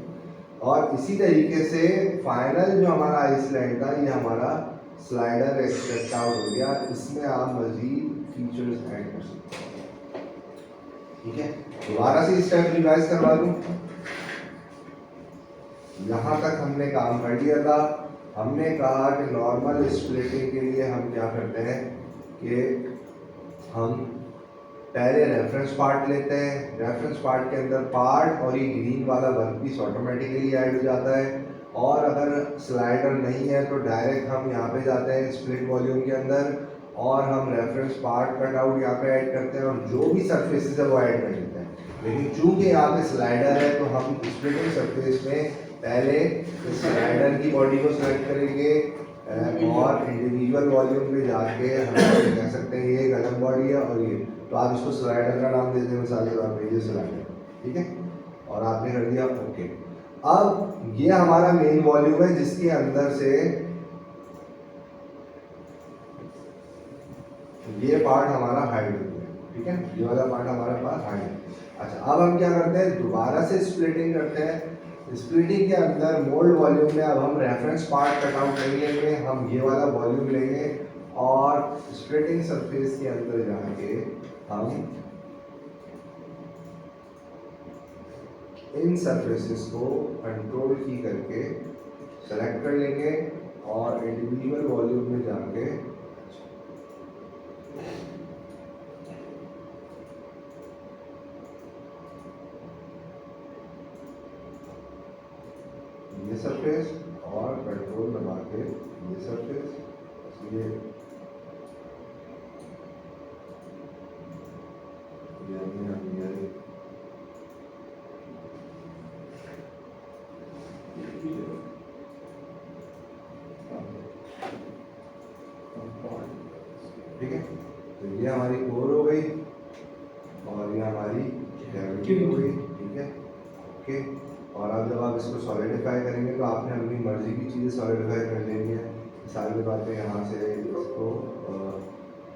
और इसी तरीके से फाइनल जो हमारा आइसलैंड था, ये हमारा स्लाइडर एक्सट्रैक्ट आउट हो गया। इसमें आप मजीद फीचर्स ऐड कर सकते हैं, ठीक है। दोबारा से स्टेप रिवाइज करवा दूँ। यहाँ तक हमने काम कर लिया था। हमने कहा कि नॉर्मल स्प्लिटिंग के लिए हम क्या करते हैं कि हम पहले रेफरेंस पार्ट लेते हैं। रेफरेंस पार्ट के अंदर पार्ट और ये ग्रीन वाला वर्कपीस ऑटोमेटिकली ऐड हो जाता है। और अगर स्लाइडर नहीं है तो डायरेक्ट हम यहाँ पे जाते हैं स्प्लिट वॉल्यूम के अंदर और हम रेफरेंस पार्ट कट आउट यहाँ पे ऐड करते हैं और जो भी सरफेसेस है वो ऐड कर लेते हैं। लेकिन चूंकि यहाँ पे स्लाइडर है तो हम स्प्लिटिंग सरफेस में पहले स्लाइडर की बॉडी को सेलेक्ट करेंगे और इंडिविजुअल वॉल्यूम पे जाके हम कह सकते हैं ये एक अलग बॉडी है और ये, तो आप इसको स्लाइडर का नाम देते हैं मिसाल के तौर पे, ये स्लाइडर, ठीक है। और आपने कर दिया ओके। अब ये हमारा मेन वॉल्यूम है जिसके अंदर से ये पार्ट हमारा हाइड हो गया, ठीक है। ये वाला पार्ट हमारे पास हाइड है। अच्छा, अब हम क्या करते हैं? दोबारा से स्प्लिटिंग करते हैं। स्प्लिटिंग के अंदर मोल्ड वॉल्यूम में अब हम रेफरेंस पार्ट कट आउट नहीं लेंगे, हम ये वाला वॉल्यूम लेंगे और स्प्लिटिंग सरफेस के अंदर जाके हम इन सरफेसेस को कंट्रोल की करके सेलेक्ट कर लेंगे और इंडिविजुअल वॉल्यूम में जाके ये सरफेस और कंट्रोल दबा के ये सरफेस, ये ठीक है। तो ये हमारी कोर हो गई और ये हमारी कैविटी हो गई, ठीक है, ओके। और अब जब आप इसको सॉलिडिफाई करेंगे तो आपने अपनी मर्जी की चीज़ें सॉलिडिफाई कर लेनी है। मिसाल के तौर पे यहाँ से इसको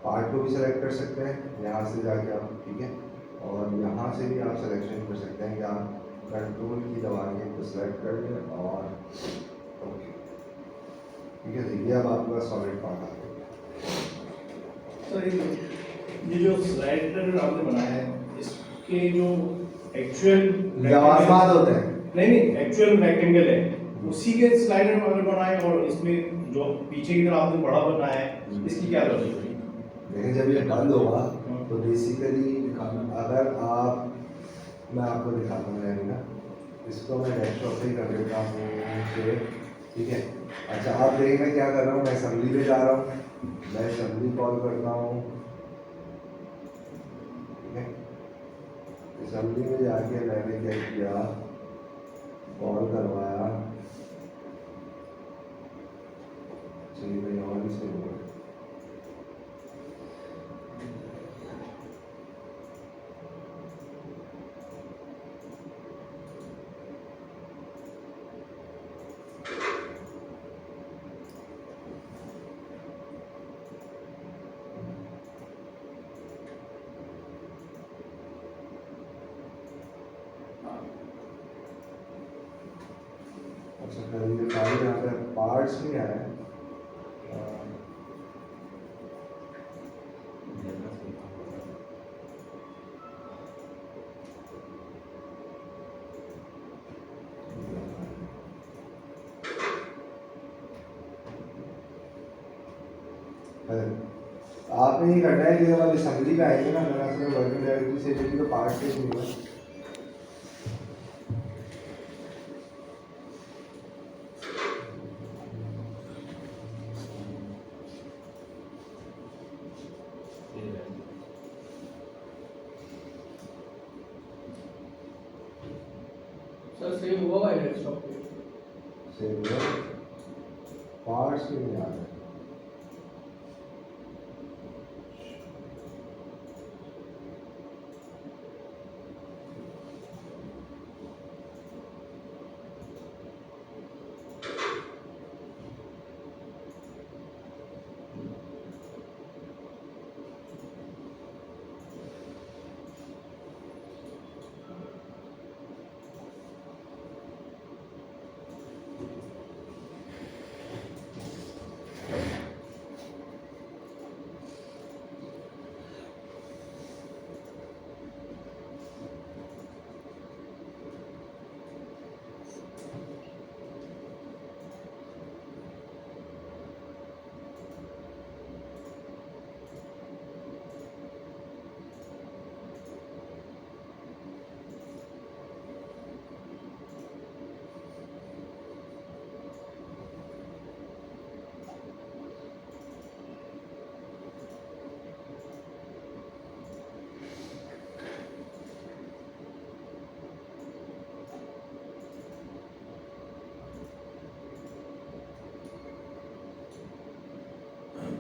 पार्ट को भी सेलेक्ट कर सकते हैं यहाँ से जाके आप, ठीक है। और यहाँ से भी आप सिलेक्शन कर सकते हैं कि आप कंट्रोल की दबा के इसको सेलेक्ट कर लें और ओके, ठीक है। ये अब आपका सॉलिड पार्ट आ गया। सर ये जो स्लाइडर आपने बनाया है इसके जो एक्चुअल जवाबात होते हैं, नहीं एक्चुअल रेक्टेंगल है उसी के स्लाइडर अगर बनाए और इसमें जो पीछे की तरफ आपने बड़ा बनाया है इसकी क्या जरूरत है? लेकिन जब ये बंद होगा तो बेसिकली अगर आप, मैं आपको दिखाता हूँ ना, इसको मैं डेस्कटॉप पे ही कर देता हूँ सेव, ठीक है। अच्छा, आप देखिए मैं क्या कर रहा हूँ, मैं असेंबली पे जा रहा हूँ, मैं असेंबली कॉल करता हूँ, ठीक है। असेंबली में जाके मैंने क्या किया, कॉल करवाया, चलिए भाई और भी सही होगा। अच्छा फिर ये सारे यहाँ पे पार्ट्स नहीं आए। आपने ये करना है कि जब आप असेंबली पे आएंगे ना, मेरा असर वर्किंग डायरेक्टरी से जो तो पार्ट से नहीं हुआ। सर सेव हुआ है डेस्कटॉप पे? से हुआ पार्ट्स भी नहीं आ रहे।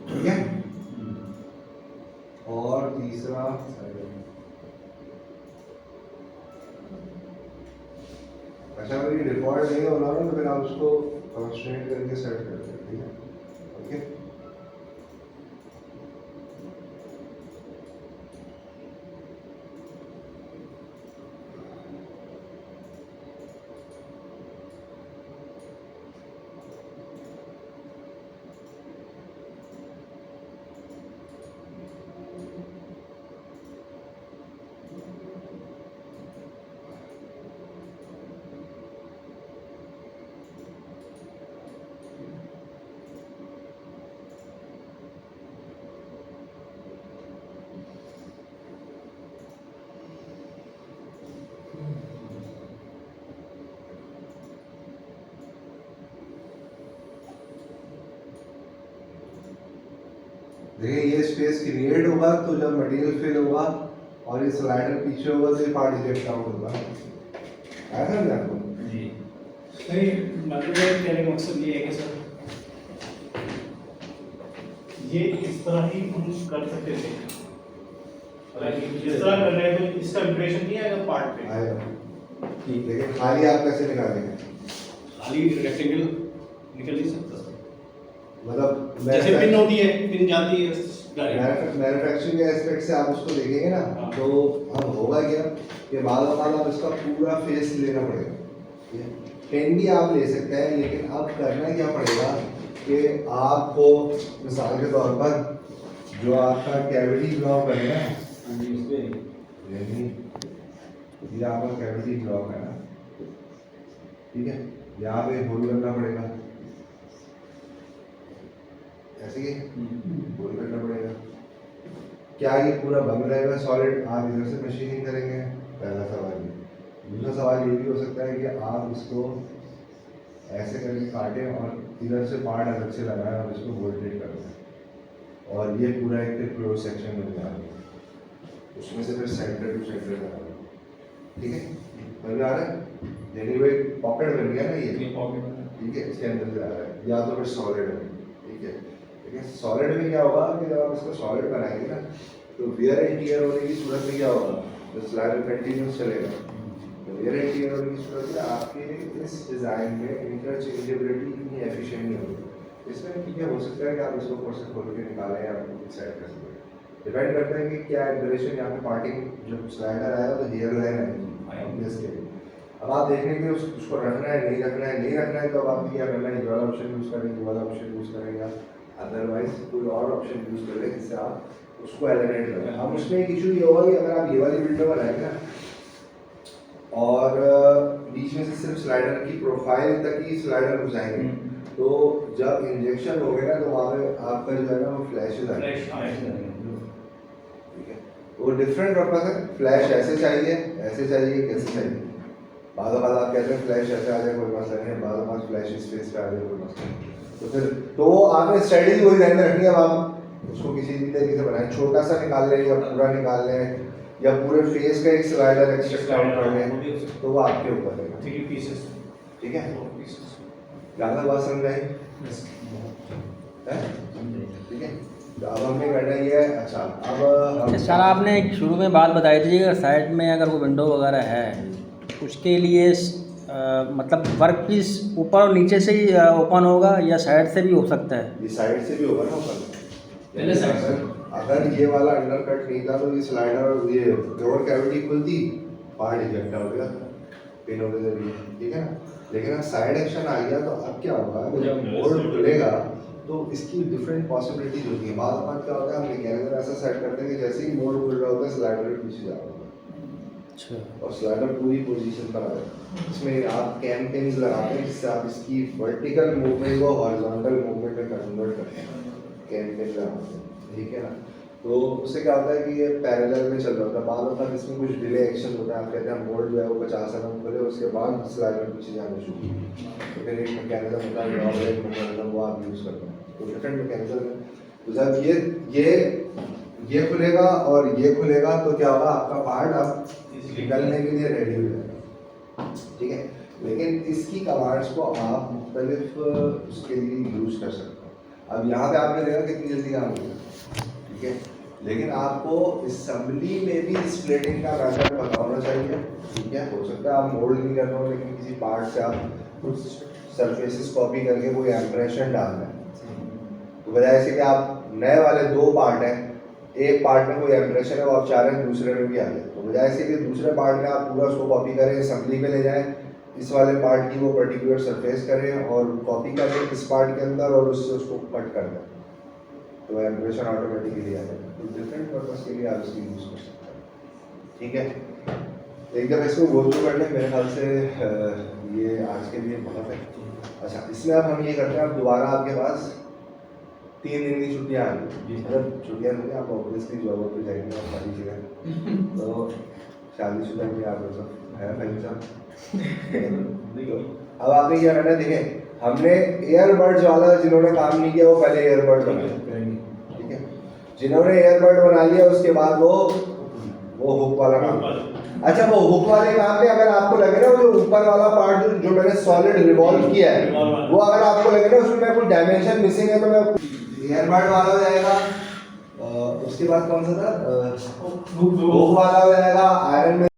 ठीक है। और तीसरा अच्छा अगर ये रिकॉर्ड नहीं होना ना तो फिर आप उसको कंस्ट्रेंट करके सेट कर दें। ठीक है, ओके। देखिए ये स्पेस क्रिएट होगा तो जब मटेरियल फिल होगा और ये स्लाइडर पीछे होगा तो ये पार्ट इजेक्ट आउट होगा। आया समझ आपको? जी नहीं, मतलब ये कहने का मकसद ये है कि सर ये इस तरह ही हम कर सकते थे, जिस तरह कर रहे हैं तो इसका इंप्रेशन नहीं आएगा पार्ट पे। आएगा ठीक, लेकिन खाली आप कैसे निकालेंगे? खाली रेक्टेंगल निकल नहीं सकता सर, मतलब जैसे पिन होती है, पिन जाती है डायरेक्ट। मैन्युफैक्चरिंग के एस्पेक्ट से आप उसको देखेंगे ना हाँ। तो अब होगा क्या कि बाद आप इसका पूरा फेस लेना पड़ेगा। ठीक है, पेन भी आप ले सकते हैं, लेकिन अब करना क्या पड़ेगा कि आपको मिसाल के तौर पर जो आपका कैविटी ब्लॉक है ना, ये आपका कैविटी ब्लॉक है ना, ठीक है, यहाँ पे होल करना पड़ेगा, ऐसे ही होल करना पड़ेगा। क्या ये पूरा बंद रहेगा सॉलिड? आप इधर से मशीनिंग करेंगे, पहला सवाल ये। दूसरा सवाल ये भी हो सकता है कि आप इसको ऐसे करके काटें और इधर से पार्ट अलग से लगाएं और इसको वोल्टेज कर दें और ये पूरा एक क्लोज सेक्शन बन जाएगा, उसमें से फिर सेंटर टू सेंटर लगाएं। ठीक है, समझ में आ रहा है? यानी वो एक पॉकेट बन गया ना ये, ठीक है, इसके अंदर से आ रहा है, या तो फिर सॉलिड है, ठीक है। लेकिन सॉलिड में क्या होगा कि जब आप इसको सॉलिड बनाएंगे ना, तो वियर एंड टियर होने की सूरत में क्या होगा, तो स्लाइडर कंटिन्यूस चलेगा। तो वियर एंड टियर होने की सूरत में आपके इस डिज़ाइन में इंटरचेंजेबिलिटी इतनी एफिशिएंट नहीं होगी। इसमें ठीक है, हो सकता है कि आप इसको फोर्स से खोल के निकालें या सेट कर सकें, डिपेंड करता है कि क्या ड्यूरेशन यहाँ पे पार्टिंग जब स्लाइडर आएगा तो हेयर लाइन आएगी इसके लिए। अब आप देखेंगे कि उसको रखना है नहीं रखना है, नहीं रखना है तो अब आपको क्या करना है, ये वाला ऑप्शन यूज़ करेंगे, ये वाला ऑप्शन यूज़ करेंगे, अदरवाइज कोई और ऑप्शन यूज़ करें जिससे आप उसको एलिमिनेट करें। अब उसमें एक इशू ये होगा कि अगर आप ये वाली विंडो बनाएंगे ना और बीच में से सिर्फ स्लाइडर की प्रोफाइल तक ही स्लाइडर घुसाएंगे, तो जब इंजेक्शन हो गया ना तो वहाँ पे आपका जो है ना वो फ्लैशेज आएंगे, ठीक है। वो डिफरेंट पर्पस है, फ्लैश ऐसे चाहिए, ऐसे चाहिए, कैसे चाहिए। बाद आप कहते हैं फ्लैश ऐसे आ जाए कोई मसला नहीं है, बाद फ्लैश इस फेस पे आ जाए कोई मसला नहीं। तो फिर तो आपने स्ट्रेटजी वही ध्यान में रखनी है। अब आप उसको किसी भी तरीके से बनाएं, छोटा सा निकाल लें या पूरा निकाल लें या पूरे फेस का एक स्लाइडर एक्सट्रैक्ट आउट कर लें, तो वो आपके ऊपर है, ठीक है। ज़्यादा बात समझ आई, ठीक है। तो अब हमने करना ये है, अच्छा अब सर आपने एक शुरू में बात बताई थी कि अगर साइड में अगर वो विंडो वगैरह है उसके लिए मतलब वर्क पीस ऊपर और नीचे से ही ओपन होगा या साइड से भी हो सकता है? ये साइड से भी होगा ना ओपन, पहले साइड से। अगर ये वाला अंडर कट नहीं था तो ये स्लाइडर और ये लोअर कैविटी खुलती, पार्ट इजेक्ट हो गया पिनों के जरिए, ठीक है ना। लेकिन अब साइड एक्शन आ गया तो अब क्या होगा, जब मोल्ड खुलेगा तो इसकी डिफरेंट पॉसिबिलिटीज होती है। बाद में क्या होता है, हम मैकेनिज्म ऐसा सेट करते हैं कि जैसे ही मोल्ड खुल रहा होता है स्लाइडर के पीछे जा रहा होगा, अच्छा, और स्लाइडर पूरी पोजीशन पर आ जाए। इसमें आप कैम पिन्स लगाते हैं जिससे आप इसकी वर्टिकल मूवमेंट को हॉरिजॉन्टल मूवमेंट में कन्वर्ट करते हैं, कैम पिन लगाते हैं, ठीक है ना। तो उससे क्या होता है कि ये पैरेलल में चल रहा होता है, बाद होता है इसमें कुछ डिले एक्शन होता है। आप कहते हैं मोल्ड जो है वो 50 mm खोले, उसके बाद स्लाइडर पीछे जाना शुरू, तो फिर एक मैकेनिज्म होता है ड्रॉबैक मैकेनिज्म, वो आप यूज़ करते हैं। तो डिफरेंट मैकेनिज्म है, तो जब ये खुलेगा और ये खुलेगा तो क्या होगा, आपका पार्ट अब निकलने के लिए रेडी हो जाएगा, ठीक है। लेकिन इसकी कमांड्स को आप मुख्तलिफ उसके लिए यूज़ कर सकते हो। अब यहाँ पे आपने देखा कितनी जल्दी काम हो गया, ठीक है। लेकिन आपको असेंबली में भी स्प्लिटिंग का मेथड पता होना चाहिए, ठीक है। हो सकता है आप मोल्ड नहीं कर रहे हो लेकिन किसी पार्ट से आप कुछ सरफेसेस कॉपी करके कोई इम्प्रेशन डाल रहे हैं, तो बजाय से कि आप नए वाले 2 पार्ट हैं, एक पार्ट में कोई इम्प्रेशन है वो आप चाह रहे हैं दूसरे में भी आ जाए, तो बजाय से कि दूसरे पार्ट में आप पूरा उसको कॉपी करें, असेंबली में ले जाएं, इस वाले पार्ट की वो पर्टिकुलर सरफेस करें और कॉपी करें इस पार्ट के अंदर और उससे उसको कट कर दें, तो इम्प्रेशन ऑटोमेटिकली आ जाएगा। तो डिफरेंट पर्पस के लिए आप इसकी यूज़ कर सकते हैं, ठीक है। एक दफ़ा इसको गो थ्रू कर लें, मेरे ख्याल से ये आज के लिए बहुत है। अच्छा, इसमें अब हम ये करते हैं, अब दोबारा आपके पास 3 दिन की छुट्टियाँ आ गई, मतलब छुट्टियाँ नहीं, आप ऑब्वियसली जॉब पे जाएंगे और सारी चीज़ें, तो शादीशुदा भी आप सब है भाई साहब। अब आपने क्या करना है, देखें हमने एयरबड्स वाला जिन्होंने काम नहीं किया वो पहले एयरबड्स बनाए, ठीक है। जिन्होंने एयरबड बना लिया उसके बाद वो हुक वाला काम। अच्छा, वो हुक वाले काम में अगर आपको लगे ना वो जो ऊपर वाला पार्ट जो मैंने सॉलिड रिवॉल्व किया है, वो अगर आपको लगे ना उसमें कुछ डायमेंशन मिसिंग है तो मैं एयरबड वाला हो जाएगा। उसके बाद कौन सा था, हुक वाला हो जाएगा, आयरन में